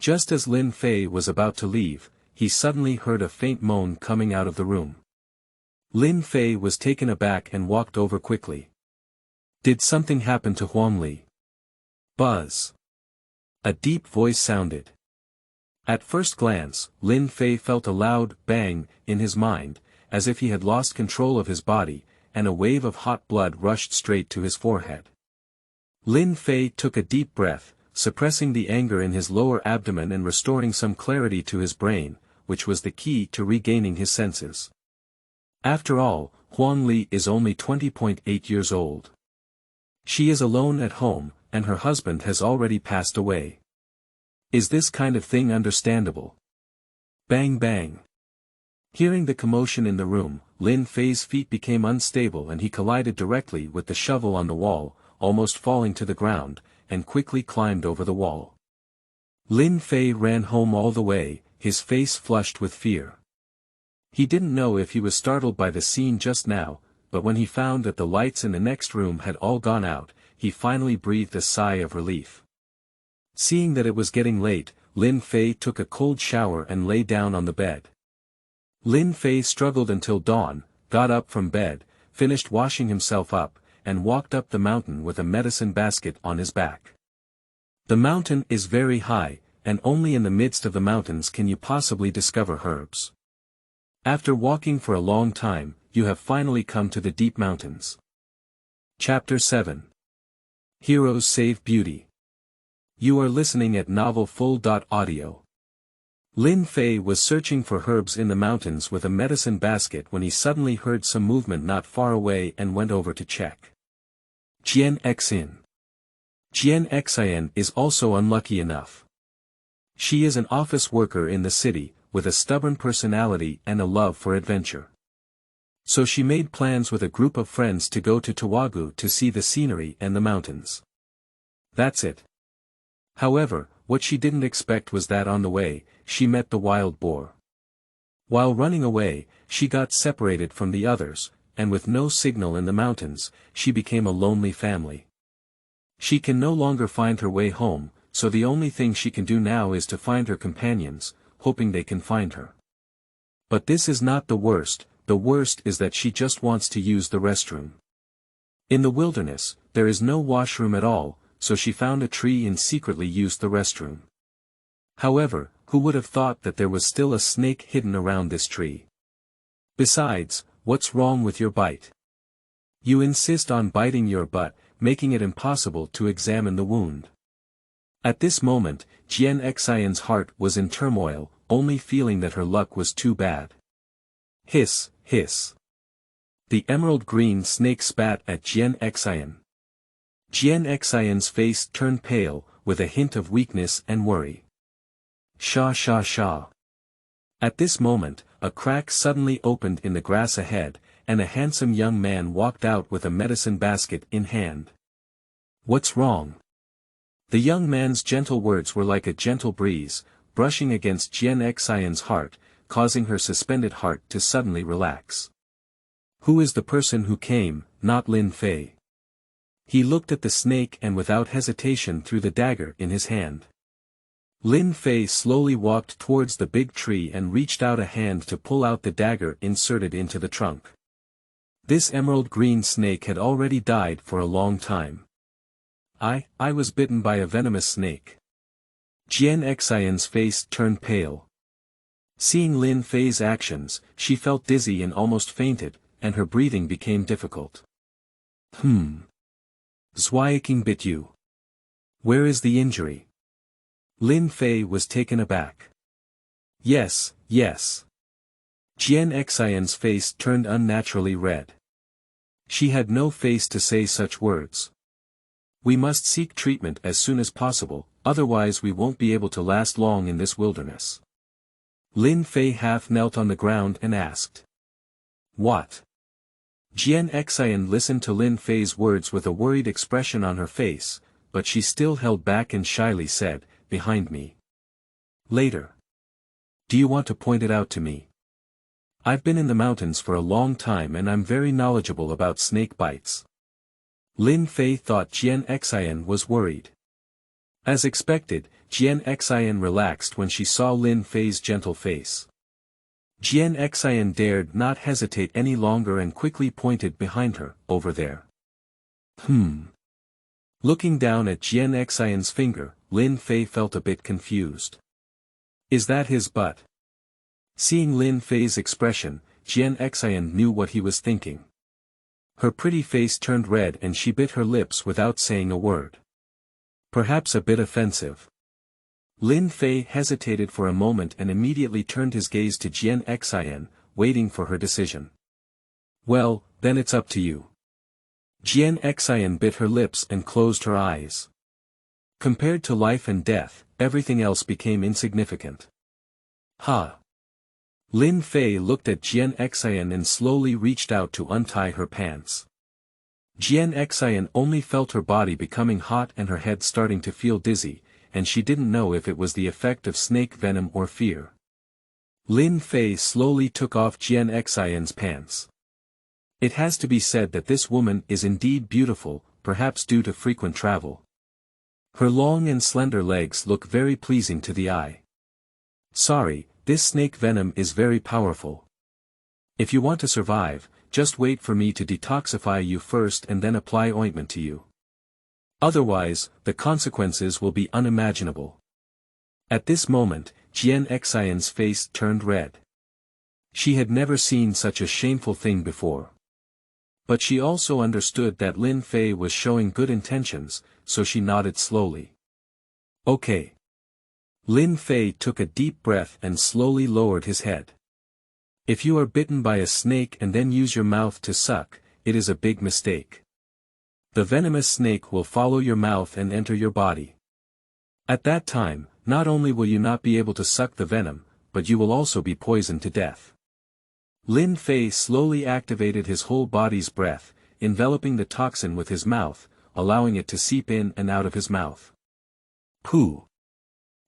Speaker 1: Just as Lin Fei was about to leave, he suddenly heard a faint moan coming out of the room. Lin Fei was taken aback and walked over quickly. Did something happen to Huang Li? Buzz. A deep voice sounded. At first glance, Lin Fei felt a loud bang in his mind, as if he had lost control of his body, and a wave of hot blood rushed straight to his forehead. Lin Fei took a deep breath, suppressing the anger in his lower abdomen and restoring some clarity to his brain, which was the key to regaining his senses. After all, Huang Li is only 20.8 years old. She is alone at home, and her husband has already passed away. Is this kind of thing understandable? Bang bang. Hearing the commotion in the room, Lin Fei's feet became unstable and he collided directly with the shovel on the wall, almost falling to the ground, and quickly climbed over the wall. Lin Fei ran home all the way, his face flushed with fear. He didn't know if he was startled by the scene just now, but when he found that the lights in the next room had all gone out, he finally breathed a sigh of relief. Seeing that it was getting late, Lin Fei took a cold shower and lay down on the bed. Lin Fei struggled until dawn, got up from bed, finished washing himself up, and walked up the mountain with a medicine basket on his back. The mountain is very high, and only in the midst of the mountains can you possibly discover herbs. After walking for a long time, you have finally come to the deep mountains. Chapter 7. Heroes Save Beauty. You are listening at novelfull.audio. Lin Fei was searching for herbs in the mountains with a medicine basket when he suddenly heard some movement not far away and went over to check. Jian Xin. Jian Xin is also unlucky enough. She is an office worker in the city, with a stubborn personality and a love for adventure. So she made plans with a group of friends to go to Tawagu to see the scenery and the mountains. That's it. However, what she didn't expect was that on the way, she met the wild boar. While running away, she got separated from the others, and with no signal in the mountains, she became a lonely family. She can no longer find her way home, so the only thing she can do now is to find her companions, hoping they can find her. But this is not the worst is that she just wants to use the restroom. In the wilderness, there is no washroom at all, so she found a tree and secretly used the restroom. However, who would have thought that there was still a snake hidden around this tree? Besides, what's wrong with your bite? You insist on biting your butt, making it impossible to examine the wound. At this moment, Jian Xin's heart was in turmoil, only feeling that her luck was too bad. Hiss, hiss. The emerald green snake spat at Jian Xin. Jian Xin's face turned pale, with a hint of weakness and worry. Sha sha sha. At this moment, a crack suddenly opened in the grass ahead, and a handsome young man walked out with a medicine basket in hand. What's wrong? The young man's gentle words were like a gentle breeze, brushing against Jian Xin's heart, causing her suspended heart to suddenly relax. Who is the person who came, not Lin Fei? He looked at the snake and without hesitation threw the dagger in his hand. Lin Fei slowly walked towards the big tree and reached out a hand to pull out the dagger inserted into the trunk. This emerald green snake had already died for a long time. I was bitten by a venomous snake. Jian Xin's face turned pale. Seeing Lin Fei's actions, she felt dizzy and almost fainted, and her breathing became difficult. Zweiking bit you. Where is the injury? Lin Fei was taken aback. Yes. Jian Xin's face turned unnaturally red. She had no face to say such words. We must seek treatment as soon as possible, otherwise we won't be able to last long in this wilderness. Lin Fei half knelt on the ground and asked. What? Jian Xin listened to Lin Fei's words with a worried expression on her face, but she still held back and shyly said, behind me. Later. Do you want to point it out to me? I've been in the mountains for a long time and I'm very knowledgeable about snake bites. Lin Fei thought Jian Xian was worried. As expected, Jian Xian relaxed when she saw Lin Fei's gentle face. Jian Xian dared not hesitate any longer and quickly pointed behind her, over there. Looking down at Jian Xian's finger, Lin Fei felt a bit confused. Is that his butt? Seeing Lin Fei's expression, Jian Xian knew what he was thinking. Her pretty face turned red and she bit her lips without saying a word. Perhaps a bit offensive. Lin Fei hesitated for a moment and immediately turned his gaze to Jian Xian, waiting for her decision. Well, then it's up to you. Jian Xian bit her lips and closed her eyes. Compared to life and death, everything else became insignificant. Lin Fei looked at Jian Xian and slowly reached out to untie her pants. Jian Xian only felt her body becoming hot and her head starting to feel dizzy, and she didn't know if it was the effect of snake venom or fear. Lin Fei slowly took off Jian Xian's pants. It has to be said that this woman is indeed beautiful, perhaps due to frequent travel. Her long and slender legs look very pleasing to the eye. Sorry, this snake venom is very powerful. If you want to survive, just wait for me to detoxify you first and then apply ointment to you. Otherwise, the consequences will be unimaginable. At this moment, Jian Xian's face turned red. She had never seen such a shameful thing before. But she also understood that Lin Fei was showing good intentions, so she nodded slowly. Okay. Lin Fei took a deep breath and slowly lowered his head. If you are bitten by a snake and then use your mouth to suck, it is a big mistake. The venomous snake will follow your mouth and enter your body. At that time, not only will you not be able to suck the venom, but you will also be poisoned to death. Lin Fei slowly activated his whole body's breath, enveloping the toxin with his mouth, allowing it to seep in and out of his mouth. Pooh!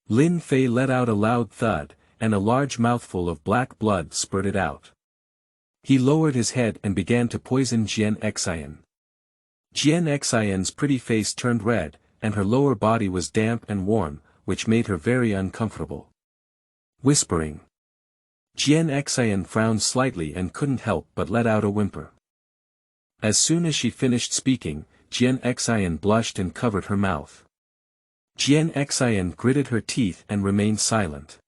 Speaker 1: Lin Fei let out a loud thud, and a large mouthful of black blood spurted out. He lowered his head and began to poison Jian Xian. Jian Xian's pretty face turned red, and her lower body was damp and warm, which made her very uncomfortable. Whispering. Jian Xian frowned slightly and couldn't help but let out a whimper. As soon as she finished speaking, Jian Xian blushed and covered her mouth. Jian Xian gritted her teeth and remained silent.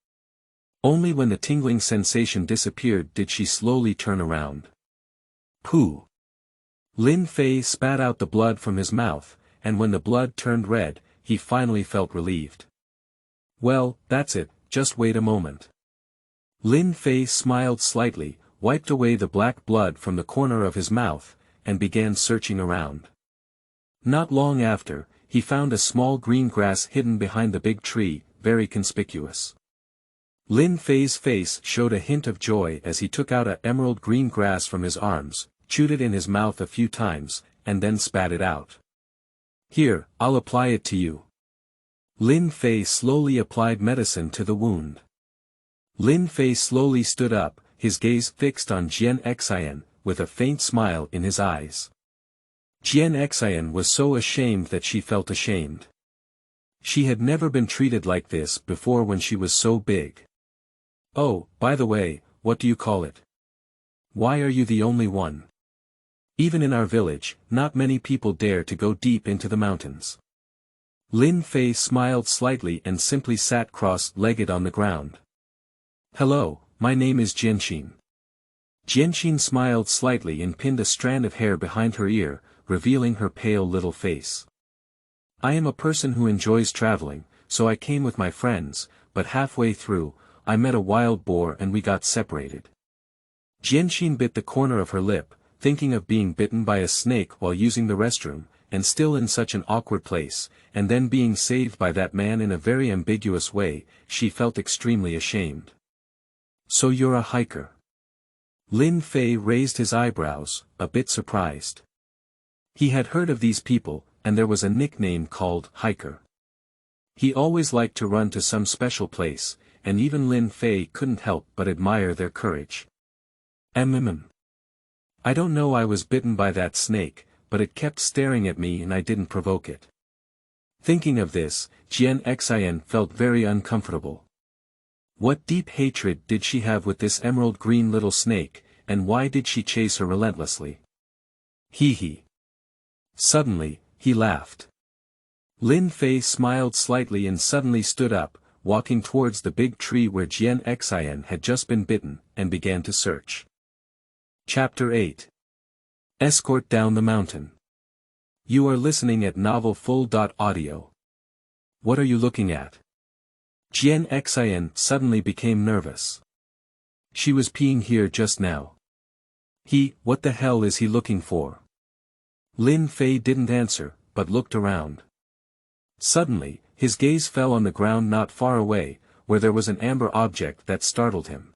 Speaker 1: Only when the tingling sensation disappeared did she slowly turn around. Pooh! Lin Fei spat out the blood from his mouth, and when the blood turned red, he finally felt relieved. Well, that's it, just wait a moment. Lin Fei smiled slightly, wiped away the black blood from the corner of his mouth, and began searching around. Not long after, he found a small green grass hidden behind the big tree, very conspicuous. Lin Fei's face showed a hint of joy as he took out a emerald green grass from his arms, chewed it in his mouth a few times, and then spat it out. Here, I'll apply it to you. Lin Fei slowly applied medicine to the wound. Lin Fei slowly stood up, his gaze fixed on Jian Xian, with a faint smile in his eyes. Jian Xian was so ashamed that she felt ashamed. She had never been treated like this before when she was so big. Oh, by the way, what do you call it? Why are you the only one? Even in our village, not many people dare to go deep into the mountains. Lin Fei smiled slightly and simply sat cross-legged on the ground. Hello, my name is Jianxin. Jianxin smiled slightly and pinned a strand of hair behind her ear, revealing her pale little face. I am a person who enjoys traveling, so I came with my friends, but halfway through, I met a wild boar and we got separated. Jianxin bit the corner of her lip, thinking of being bitten by a snake while using the restroom, and still in such an awkward place, and then being saved by that man in a very ambiguous way, she felt extremely ashamed. So you're a hiker? Lin Fei raised his eyebrows, a bit surprised. He had heard of these people, and there was a nickname called hiker. He always liked to run to some special place, and even Lin Fei couldn't help but admire their courage. I don't know, I was bitten by that snake, but it kept staring at me and I didn't provoke it. Thinking of this, Jian Xin felt very uncomfortable. What deep hatred did she have with this emerald green little snake, and why did she chase her relentlessly? Hee. Suddenly, he laughed. Lin Fei smiled slightly and suddenly stood up, walking towards the big tree where Jian Xin had just been bitten, and began to search. Chapter 8. Escort down the mountain. You are listening at novelfull.audio. What are you looking at? Jian Xin suddenly became nervous. She was peeing here just now. What the hell is he looking for? Lin Fei didn't answer, but looked around. Suddenly, his gaze fell on the ground not far away, where there was an amber object that startled him.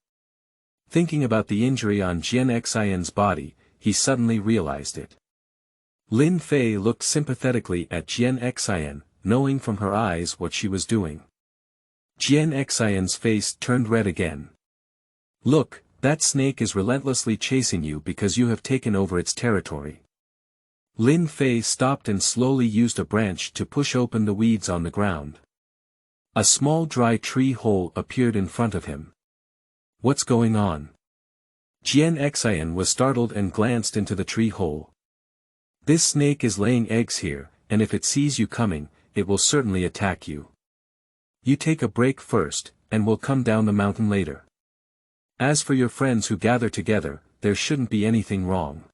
Speaker 1: Thinking about the injury on Jian Xin's body, he suddenly realized it. Lin Fei looked sympathetically at Jian Xin, knowing from her eyes what she was doing. Jian Xin's face turned red again. Look, that snake is relentlessly chasing you because you have taken over its territory. Lin Fei stopped and slowly used a branch to push open the weeds on the ground. A small dry tree hole appeared in front of him. What's going on? Jian Xin was startled and glanced into the tree hole. This snake is laying eggs here, and if it sees you coming, it will certainly attack you. You take a break first, and we'll come down the mountain later. As for your friends who gather together, there shouldn't be anything wrong.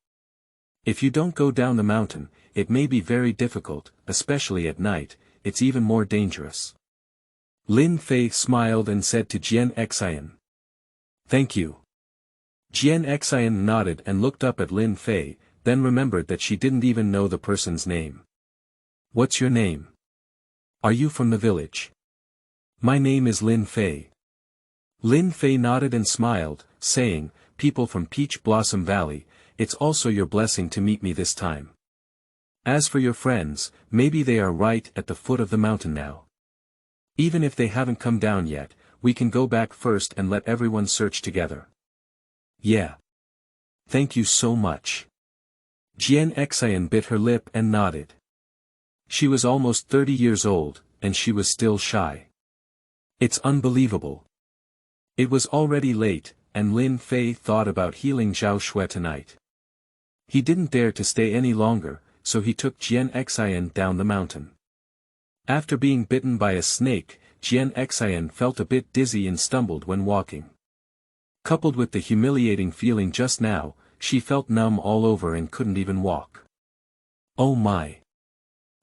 Speaker 1: If you don't go down the mountain, it may be very difficult, especially at night, it's even more dangerous. Lin Fei smiled and said to Jian Xin. Thank you. Jian Xin nodded and looked up at Lin Fei, then remembered that she didn't even know the person's name. What's your name? Are you from the village? My name is Lin Fei. Lin Fei nodded and smiled, saying, people from Peach Blossom Valley, it's also your blessing to meet me this time. As for your friends, maybe they are right at the foot of the mountain now. Even if they haven't come down yet, we can go back first and let everyone search together. Yeah. Thank you so much. Jian Xin bit her lip and nodded. She was almost 30 years old, and she was still shy. It's unbelievable. It was already late, and Lin Fei thought about healing Zhao Shui tonight. He didn't dare to stay any longer, so he took Jian Xin down the mountain. After being bitten by a snake, Jian Xin felt a bit dizzy and stumbled when walking. Coupled with the humiliating feeling just now, she felt numb all over and couldn't even walk. Oh my!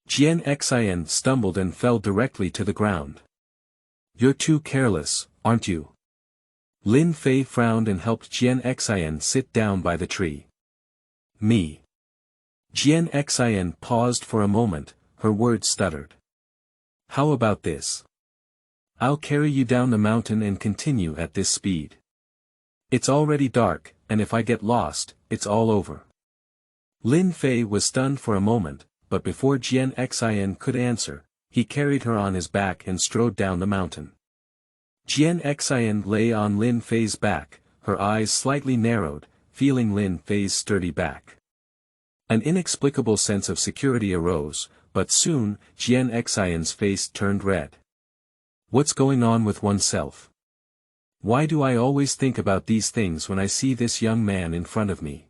Speaker 1: Jian Xin stumbled and fell directly to the ground. You're too careless, aren't you? Lin Fei frowned and helped Jian Xin sit down by the tree. Me. Jian Xin paused for a moment, her words stuttered. How about this? I'll carry you down the mountain and continue at this speed. It's already dark, and if I get lost, it's all over. Lin Fei was stunned for a moment, but before Jian Xin could answer, he carried her on his back and strode down the mountain. Jian Xin lay on Lin Fei's back, her eyes slightly narrowed, feeling Lin Fei's sturdy back. An inexplicable sense of security arose, but soon, Jian Xin's face turned red. What's going on with oneself? Why do I always think about these things when I see this young man in front of me?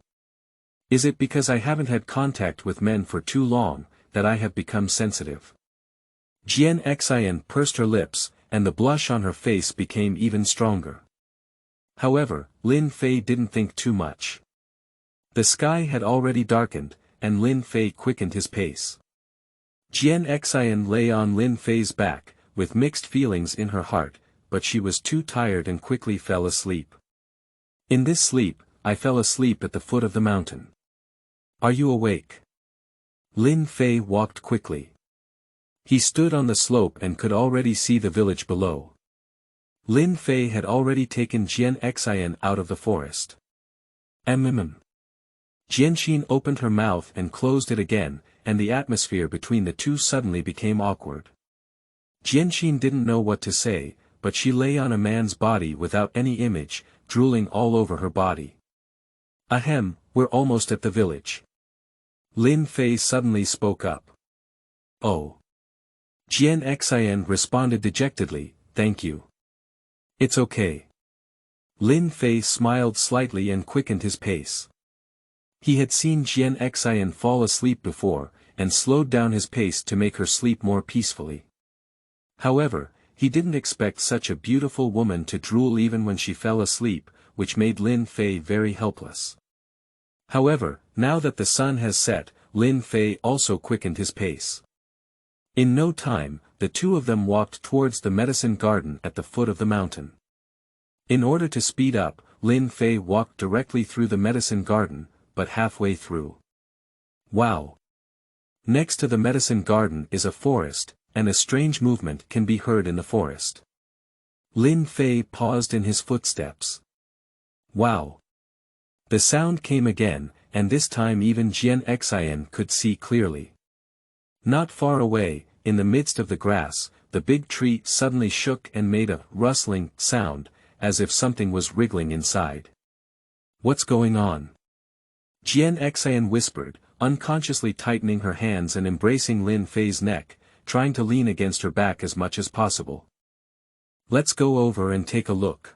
Speaker 1: Is it because I haven't had contact with men for too long, that I have become sensitive? Jian Xin pursed her lips, and the blush on her face became even stronger. However, Lin Fei didn't think too much. The sky had already darkened, and Lin Fei quickened his pace. Jian Xin lay on Lin Fei's back, with mixed feelings in her heart, but she was too tired and quickly fell asleep. In this sleep, I fell asleep at the foot of the mountain. Are you awake? Lin Fei walked quickly. He stood on the slope and could already see the village below. Lin Fei had already taken Jian Xin out of the forest. Jianxin opened her mouth and closed it again, and the atmosphere between the two suddenly became awkward. Jianxin didn't know what to say, but she lay on a man's body without any image, drooling all over her body. Ahem, we're almost at the village. Lin Fei suddenly spoke up. Oh. Jian Xian responded dejectedly, thank you. It's okay. Lin Fei smiled slightly and quickened his pace. He had seen Jian Xian fall asleep before, and slowed down his pace to make her sleep more peacefully. However, he didn't expect such a beautiful woman to drool even when she fell asleep, which made Lin Fei very helpless. However, now that the sun has set, Lin Fei also quickened his pace. In no time, the two of them walked towards the medicine garden at the foot of the mountain. In order to speed up, Lin Fei walked directly through the medicine garden, but halfway through. Wow! Next to the medicine garden is a forest, and a strange movement can be heard in the forest. Lin Fei paused in his footsteps. Wow! The sound came again, and this time even Jian Xian could see clearly. Not far away, in the midst of the grass, the big tree suddenly shook and made a rustling sound, as if something was wriggling inside. What's going on? Jian Xian whispered, unconsciously tightening her hands and embracing Lin Fei's neck, trying to lean against her back as much as possible. Let's go over and take a look.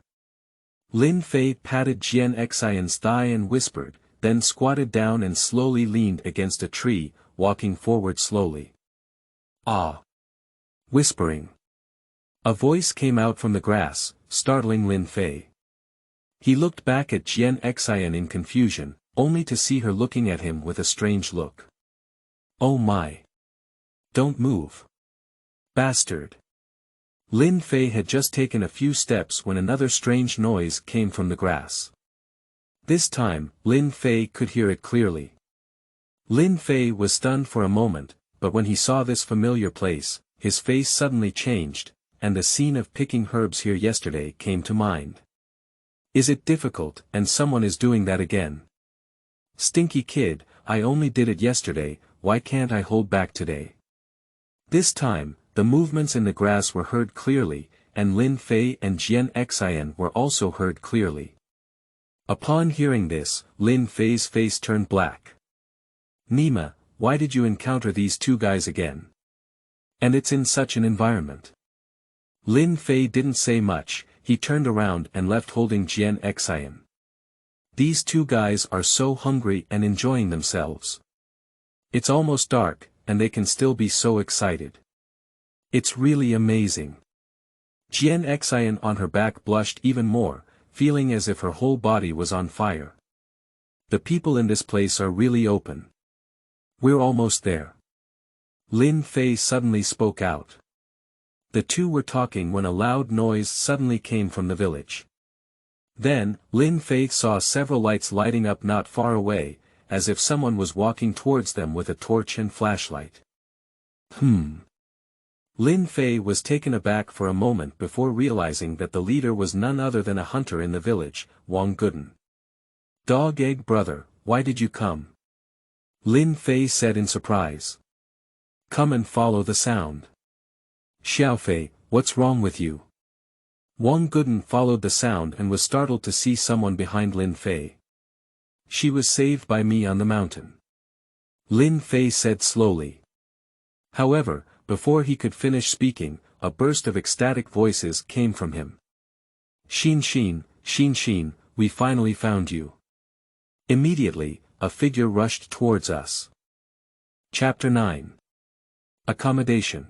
Speaker 1: Lin Fei patted Jian Xian's thigh and whispered, then squatted down and slowly leaned against a tree, walking forward slowly. Ah! Whispering. A voice came out from the grass, startling Lin Fei. He looked back at Jian Xian in confusion, only to see her looking at him with a strange look. Oh my! Don't move! Bastard! Lin Fei had just taken a few steps when another strange noise came from the grass. This time, Lin Fei could hear it clearly. Lin Fei was stunned for a moment, but when he saw this familiar place, his face suddenly changed, and the scene of picking herbs here yesterday came to mind. Is it difficult, and someone is doing that again? Stinky kid, I only did it yesterday, why can't I hold back today? This time, the movements in the grass were heard clearly, and Lin Fei and Jian Xian were also heard clearly. Upon hearing this, Lin Fei's face turned black. Nima, why did you encounter these two guys again? And it's in such an environment. Lin Fei didn't say much, he turned around and left holding Jian Xian. These two guys are so hungry and enjoying themselves. It's almost dark, and they can still be so excited. It's really amazing. Jian Xian on her back blushed even more, feeling as if her whole body was on fire. The people in this place are really open. We're almost there. Lin Fei suddenly spoke out. The two were talking when a loud noise suddenly came from the village. Then, Lin Fei saw several lights lighting up not far away, as if someone was walking towards them with a torch and flashlight. Lin Fei was taken aback for a moment before realizing that the leader was none other than a hunter in the village, Wang Guden. Dog-egg brother, why did you come? Lin Fei said in surprise. Come and follow the sound. Xiaofei, what's wrong with you? Wang Guden followed the sound and was startled to see someone behind Lin Fei. She was saved by me on the mountain. Lin Fei said slowly. However, before he could finish speaking, a burst of ecstatic voices came from him. Xin, we finally found you. Immediately, a figure rushed towards us. Chapter 9. Accommodation.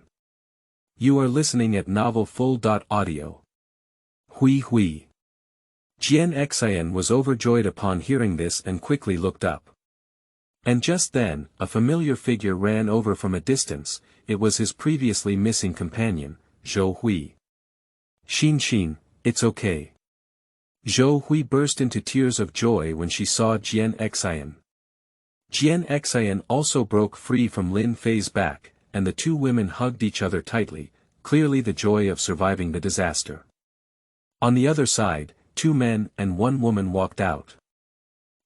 Speaker 1: You are listening at novelfull.audio. Hui. Jian Xian was overjoyed upon hearing this and quickly looked up. And just then, a familiar figure ran over from a distance. It was his previously missing companion, Zhou Hui. Xin, it's okay. Zhou Hui burst into tears of joy when she saw Jian Xian. Jian Xian also broke free from Lin Fei's back, and the two women hugged each other tightly, clearly the joy of surviving the disaster. On the other side, 2 men and 1 woman walked out.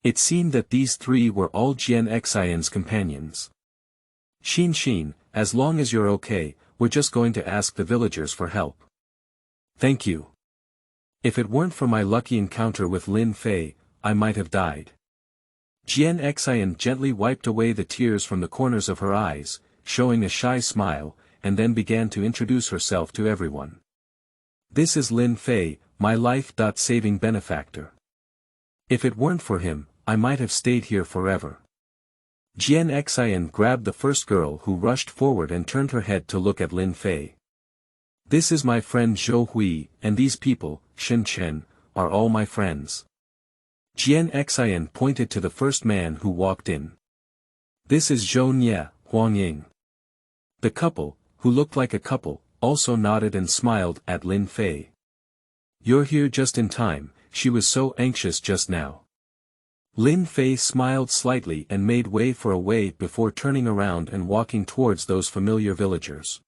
Speaker 1: It seemed that these 3 were all Jian Xian's companions. Xin, as long as you're okay, we're just going to ask the villagers for help. Thank you. If it weren't for my lucky encounter with Lin Fei, I might have died. Jian Xian gently wiped away the tears from the corners of her eyes, showing a shy smile, and then began to introduce herself to everyone. This is Lin Fei, my life-saving benefactor. If it weren't for him, I might have stayed here forever. Jian Xian grabbed the first girl who rushed forward and turned her head to look at Lin Fei. This is my friend Zhou Hui, and these people, Shen Chen, are all my friends. Jian Xian pointed to the first man who walked in. This is Zhou Nye, Huang Ying. The couple, who looked like a couple, also nodded and smiled at Lin Fei. You're here just in time, she was so anxious just now. Lin Fei smiled slightly and made way for a way before turning around and walking towards those familiar villagers.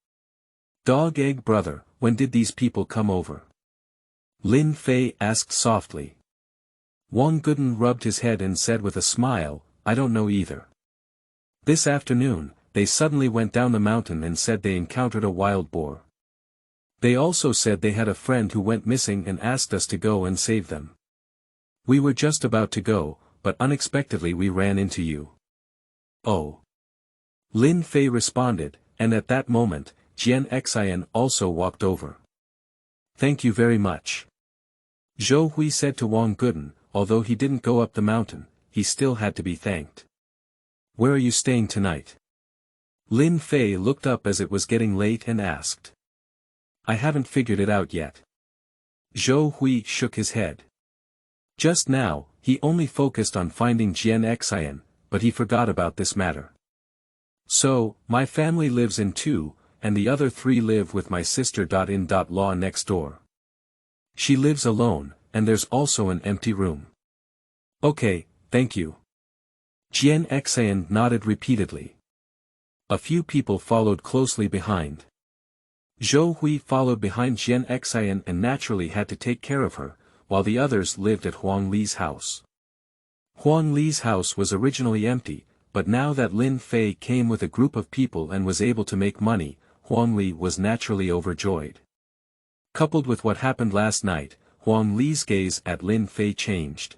Speaker 1: Dog-egg brother, when did these people come over? Lin Fei asked softly. Wang Guden rubbed his head and said with a smile, I don't know either. This afternoon, they suddenly went down the mountain and said they encountered a wild boar. They also said they had a friend who went missing and asked us to go and save them. We were just about to go, but unexpectedly we ran into you. Oh. Lin Fei responded, and at that moment, Jian Xian also walked over. Thank you very much. Zhou Hui said to Wang Guden, although he didn't go up the mountain, he still had to be thanked. Where are you staying tonight? Lin Fei looked up as it was getting late and asked. I haven't figured it out yet. Zhou Hui shook his head. Just now, he only focused on finding Jian Xian, but he forgot about this matter. So, my family lives in 2, and the other 3 live with my sister.in-law next door. She lives alone, and there's also an empty room. Okay, thank you. Jian Xian nodded repeatedly. A few people followed closely behind. Zhou Hui followed behind Jian Xian and naturally had to take care of her, while the others lived at Huang Li's house. Huang Li's house was originally empty, but now that Lin Fei came with a group of people and was able to make money, Huang Li was naturally overjoyed. Coupled with what happened last night, Huang Li's gaze at Lin Fei changed.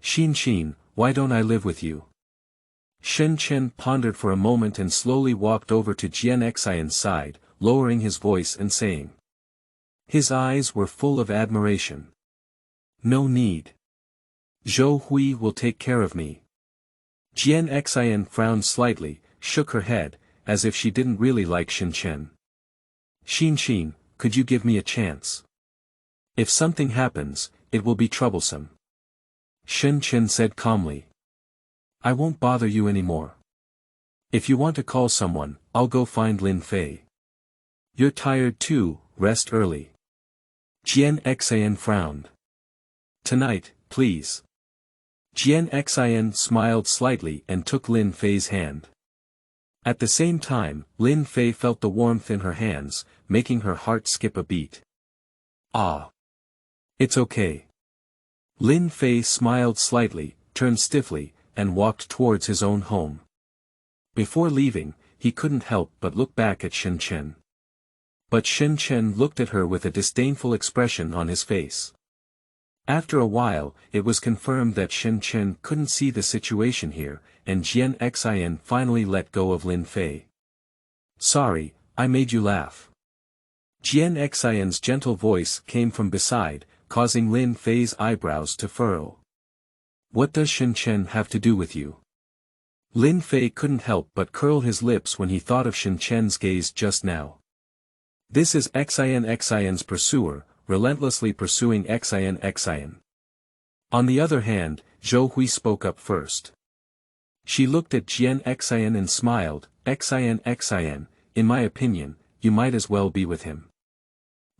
Speaker 1: Xin, why don't I live with you? Shen Chen pondered for a moment and slowly walked over to Jian Xian's side, lowering his voice and saying. His eyes were full of admiration. No need. Zhou Hui will take care of me. Jian Xian frowned slightly, shook her head, as if she didn't really like Shen Chen. Xin, could you give me a chance? If something happens, it will be troublesome. Shen Chen said calmly. I won't bother you anymore. If you want to call someone, I'll go find Lin Fei. You're tired too, rest early. Jian Xian frowned. Tonight, please. Jian Xian smiled slightly and took Lin Fei's hand. At the same time, Lin Fei felt the warmth in her hands, making her heart skip a beat. Ah. It's okay. Lin Fei smiled slightly, turned stiffly, and walked towards his own home. Before leaving, he couldn't help but look back at Shen Chen. But Shen Chen looked at her with a disdainful expression on his face. After a while, it was confirmed that Shen Chen couldn't see the situation here, and Jian Xian finally let go of Lin Fei. Sorry, I made you laugh. Jian Xian's gentle voice came from beside, causing Lin Fei's eyebrows to furrow. What does Shen Chen have to do with you? Lin Fei couldn't help but curl his lips when he thought of Shen Chen's gaze just now. This is Xian's pursuer, relentlessly pursuing Xian. On the other hand, Zhou Hui spoke up first. She looked at Jian Xian and smiled. Xian, in my opinion, you might as well be with him.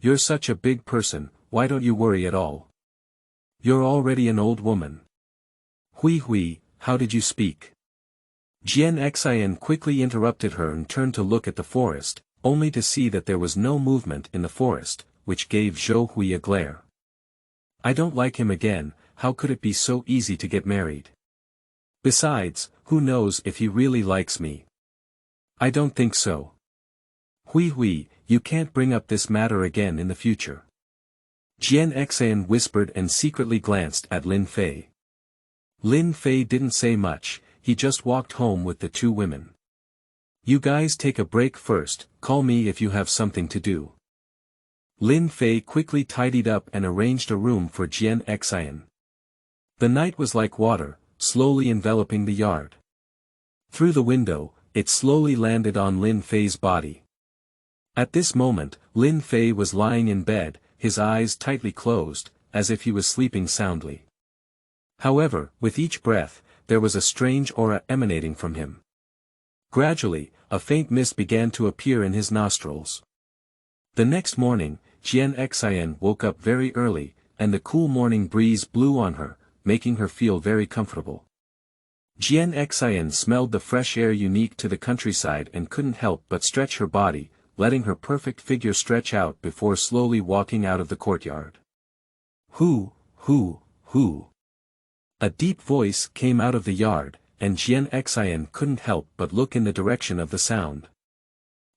Speaker 1: You're such a big person, why don't you worry at all? You're already an old woman. Hui, how did you speak? Jian Xian quickly interrupted her and turned to look at the forest, only to see that there was no movement in the forest, which gave Zhou Hui a glare. I don't like him again, how could it be so easy to get married? Besides, who knows if he really likes me? I don't think so. Hui, you can't bring up this matter again in the future. Jian Xian whispered and secretly glanced at Lin Fei. Lin Fei didn't say much, he just walked home with the two women. You guys take a break first, call me if you have something to do. Lin Fei quickly tidied up and arranged a room for Jian Xian. The night was like water, slowly enveloping the yard. Through the window, it slowly landed on Lin Fei's body. At this moment, Lin Fei was lying in bed, his eyes tightly closed, as if he was sleeping soundly. However, with each breath, there was a strange aura emanating from him. Gradually, a faint mist began to appear in his nostrils. The next morning, Jian Xian woke up very early, and the cool morning breeze blew on her, making her feel very comfortable. Jian Xian smelled the fresh air unique to the countryside and couldn't help but stretch her body, letting her perfect figure stretch out before slowly walking out of the courtyard. Hoo, hoo, hoo. A deep voice came out of the yard, and Jian Xian couldn't help but look in the direction of the sound.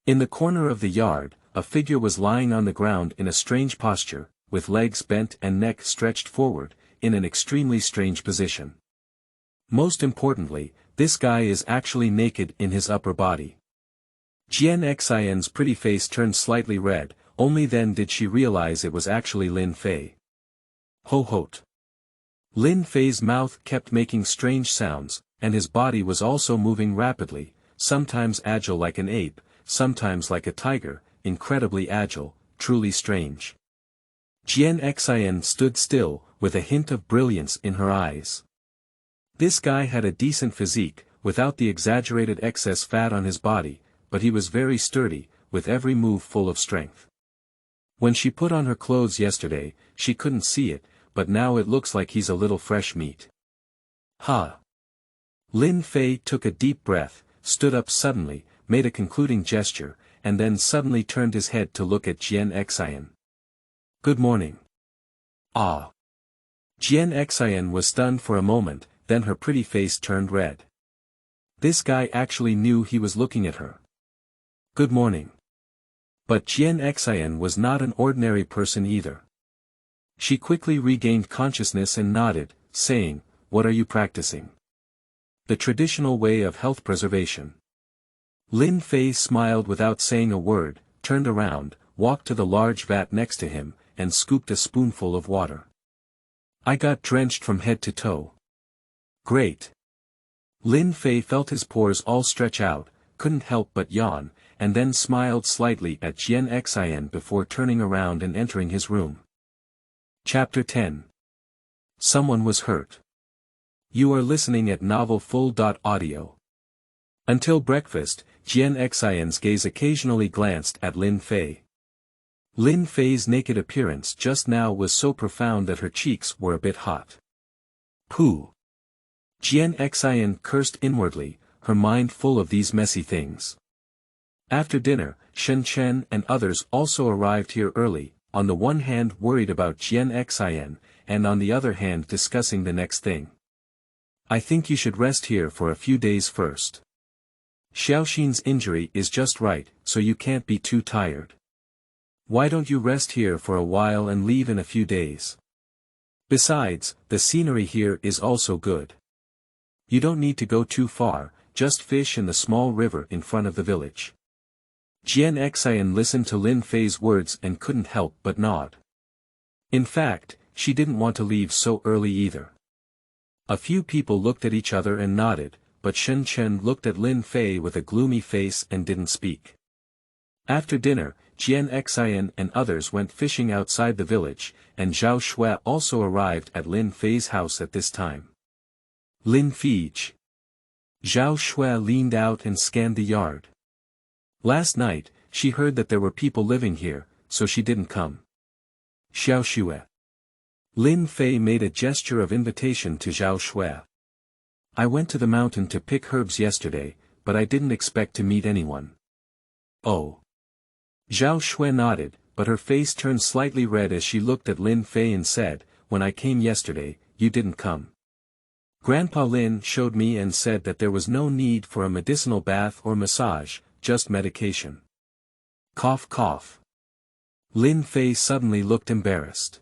Speaker 1: In the corner of the yard, a figure was lying on the ground in a strange posture, with legs bent and neck stretched forward, in an extremely strange position. Most importantly, this guy is actually naked in his upper body. Jian Xian's pretty face turned slightly red, only then did she realize it was actually Lin Fei. Ho-hot. Lin Fei's mouth kept making strange sounds, and his body was also moving rapidly, sometimes agile like an ape, sometimes like a tiger, incredibly agile, truly strange. Jian Xian stood still, with a hint of brilliance in her eyes. This guy had a decent physique, without the exaggerated excess fat on his body, but he was very sturdy, with every move full of strength. When she put on her clothes yesterday, she couldn't see it, but now it looks like he's a little fresh meat. Ha! Lin Fei took a deep breath, stood up suddenly, made a concluding gesture, and then suddenly turned his head to look at Jian Xian. Good morning. Ah! Jian Xian was stunned for a moment, then her pretty face turned red. This guy actually knew he was looking at her. Good morning. But Jian Xian was not an ordinary person either. She quickly regained consciousness and nodded, saying, What are you practicing? The traditional way of health preservation. Lin Fei smiled without saying a word, turned around, walked to the large vat next to him, and scooped a spoonful of water. I got drenched from head to toe. Great. Lin Fei felt his pores all stretch out, couldn't help but yawn, and then smiled slightly at Jian Xian before turning around and entering his room. Chapter 10. Someone was hurt. You are listening at novelfull.audio. Until breakfast, Jian Xian's gaze occasionally glanced at Lin Fei. Lin Fei's naked appearance just now was so profound that her cheeks were a bit hot. Pooh! Jian Xian cursed inwardly, her mind full of these messy things. After dinner, Shen Chen and others also arrived here early, on the one hand worried about Jian Xian, and on the other hand discussing the next thing. I think you should rest here for a few days first. Xiaoxin's injury is just right, so you can't be too tired. Why don't you rest here for a while and leave in a few days? Besides, the scenery here is also good. You don't need to go too far, just fish in the small river in front of the village. Jian Xian listened to Lin Fei's words and couldn't help but nod. In fact, she didn't want to leave so early either. A few people looked at each other and nodded, but Shen Chen looked at Lin Fei with a gloomy face and didn't speak. After dinner, Jian Xian and others went fishing outside the village, and Zhao Shui also arrived at Lin Fei's house at this time. Lin Fei. Zhao Shui leaned out and scanned the yard. Last night, she heard that there were people living here, so she didn't come. Xiao Shui. Lin Fei made a gesture of invitation to Zhao Shui. I went to the mountain to pick herbs yesterday, but I didn't expect to meet anyone. Oh. Zhao Shui nodded, but her face turned slightly red as she looked at Lin Fei and said, When I came yesterday, you didn't come. Grandpa Lin showed me and said that there was no need for a medicinal bath or massage, just medication. Cough cough. Lin Fei suddenly looked embarrassed.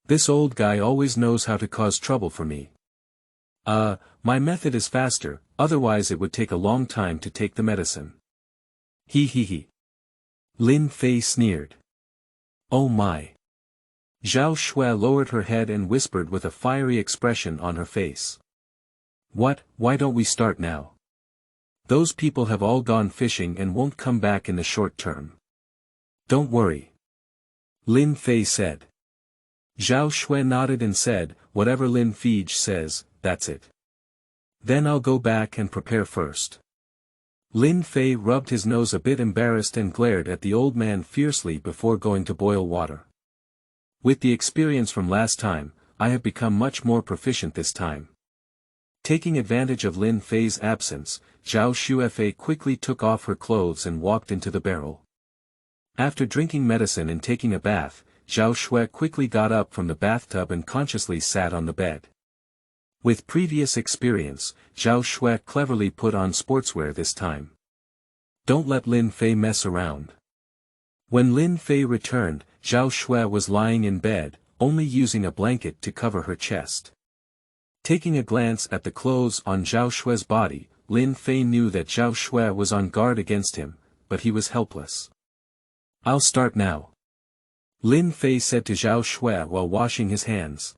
Speaker 1: This old guy always knows how to cause trouble for me. My method is faster, otherwise it would take a long time to take the medicine. He. Lin Fei sneered. Oh my. Zhao Shui lowered her head and whispered with a fiery expression on her face. What, why don't we start now? Those people have all gone fishing and won't come back in the short term. Don't worry. Lin Fei said. Zhao Shui nodded and said, whatever Lin Fei says, that's it. Then I'll go back and prepare first. Lin Fei rubbed his nose a bit embarrassed and glared at the old man fiercely before going to boil water. With the experience from last time, I have become much more proficient this time. Taking advantage of Lin Fei's absence, Zhao Shuefei quickly took off her clothes and walked into the barrel. After drinking medicine and taking a bath, Zhao Shui quickly got up from the bathtub and consciously sat on the bed. With previous experience, Zhao Shui cleverly put on sportswear this time. Don't let Lin Fei mess around. When Lin Fei returned, Zhao Shui was lying in bed, only using a blanket to cover her chest. Taking a glance at the clothes on Zhao Shui's body, Lin Fei knew that Zhao Shui was on guard against him, but he was helpless. I'll start now. Lin Fei said to Zhao Shui while washing his hands.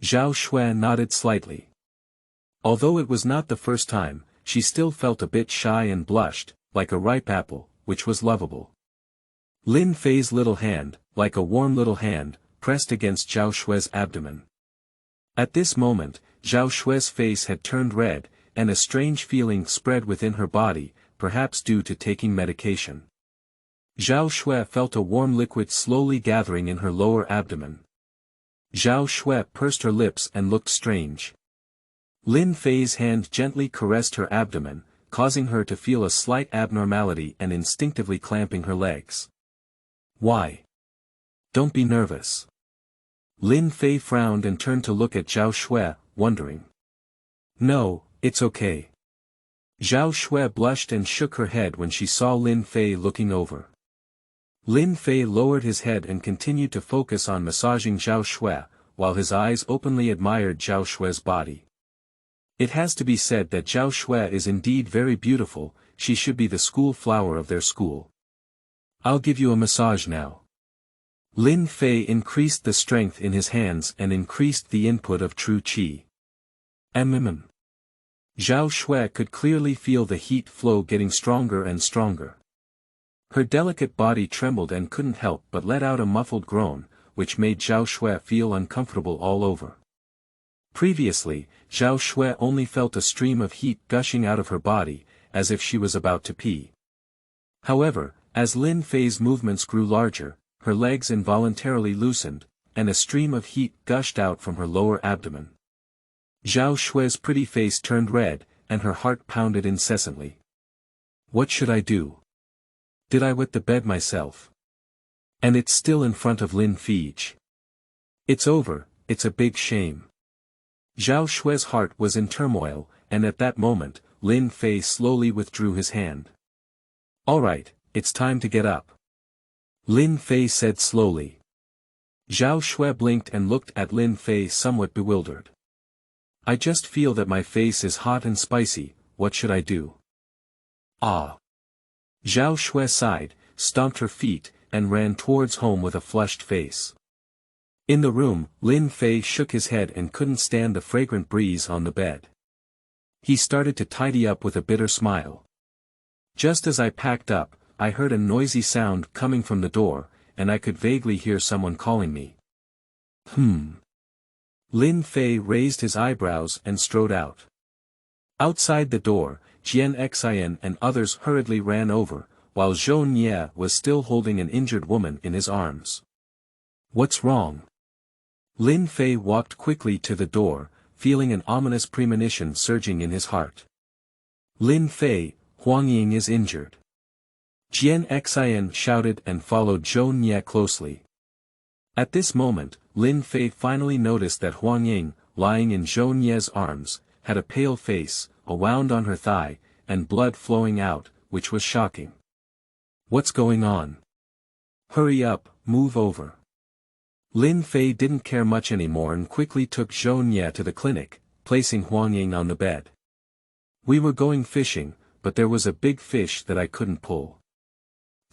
Speaker 1: Zhao Shui nodded slightly. Although it was not the first time, she still felt a bit shy and blushed, like a ripe apple, which was lovable. Lin Fei's little hand, like a warm little hand, pressed against Zhao Shui's abdomen. At this moment, Zhao Shui's face had turned red, and a strange feeling spread within her body, perhaps due to taking medication. Zhao Shui felt a warm liquid slowly gathering in her lower abdomen. Zhao Shui pursed her lips and looked strange. Lin Fei's hand gently caressed her abdomen, causing her to feel a slight abnormality and instinctively clamping her legs. Why? Don't be nervous. Lin Fei frowned and turned to look at Zhao Shui, wondering. No, it's okay. Zhao Shui blushed and shook her head when she saw Lin Fei looking over. Lin Fei lowered his head and continued to focus on massaging Zhao Shui, while his eyes openly admired Zhao Shui's body. It has to be said that Zhao Shui is indeed very beautiful, she should be the school flower of their school. I'll give you a massage now. Lin Fei increased the strength in his hands and increased the input of true qi. Zhao Shui could clearly feel the heat flow getting stronger and stronger. Her delicate body trembled and couldn't help but let out a muffled groan, which made Zhao Shui feel uncomfortable all over. Previously, Zhao Shui only felt a stream of heat gushing out of her body, as if she was about to pee. However, as Lin Fei's movements grew larger, her legs involuntarily loosened, and a stream of heat gushed out from her lower abdomen. Zhao Shui's pretty face turned red, and her heart pounded incessantly. What should I do? Did I wet the bed myself? And it's still in front of Lin Fei. It's over, it's a big shame. Zhao Shui's heart was in turmoil, and at that moment, Lin Fei slowly withdrew his hand. All right, it's time to get up. Lin Fei said slowly. Zhao Shui blinked and looked at Lin Fei somewhat bewildered. I just feel that my face is hot and spicy, what should I do? Ah. Zhao Shui sighed, stomped her feet, and ran towards home with a flushed face. In the room, Lin Fei shook his head and couldn't stand the fragrant breeze on the bed. He started to tidy up with a bitter smile. Just as I packed up, I heard a noisy sound coming from the door, and I could vaguely hear someone calling me. Lin Fei raised his eyebrows and strode out. Outside the door, Jian Xian and others hurriedly ran over, while Zhou Nie was still holding an injured woman in his arms. What's wrong? Lin Fei walked quickly to the door, feeling an ominous premonition surging in his heart. Lin Fei, Huang Ying is injured. Jian Xian shouted and followed Zhou Nie closely. At this moment, Lin Fei finally noticed that Huang Ying, lying in Zhou Nie's arms, had a pale face, a wound on her thigh, and blood flowing out, which was shocking. What's going on? Hurry up, move over. Lin Fei didn't care much anymore and quickly took Zhou Ye to the clinic, placing Huang Ying on the bed. We were going fishing, but there was a big fish that I couldn't pull.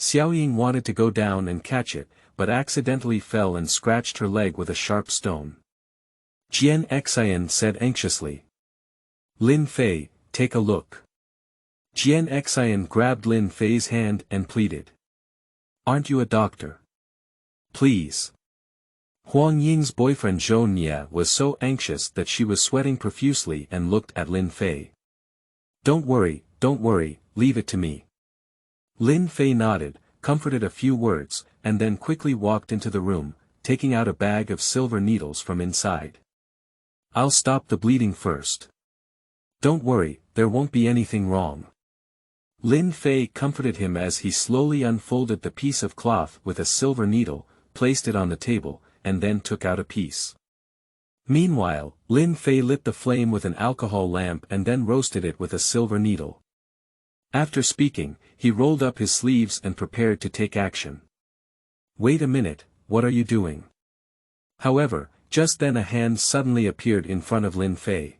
Speaker 1: Xiao Ying wanted to go down and catch it, but accidentally fell and scratched her leg with a sharp stone. Jian Xian said anxiously. Lin Fei, take a look. Jian Xian grabbed Lin Fei's hand and pleaded. Aren't you a doctor? Please. Huang Ying's boyfriend Zhou Ye was so anxious that she was sweating profusely and looked at Lin Fei. Don't worry, leave it to me. Lin Fei nodded, comforted a few words, and then quickly walked into the room, taking out a bag of silver needles from inside. I'll stop the bleeding first. Don't worry, there won't be anything wrong. Lin Fei comforted him as he slowly unfolded the piece of cloth with a silver needle, placed it on the table, and then took out a piece. Meanwhile, Lin Fei lit the flame with an alcohol lamp and then roasted it with a silver needle. After speaking, he rolled up his sleeves and prepared to take action. Wait a minute, what are you doing? However, just then a hand suddenly appeared in front of Lin Fei.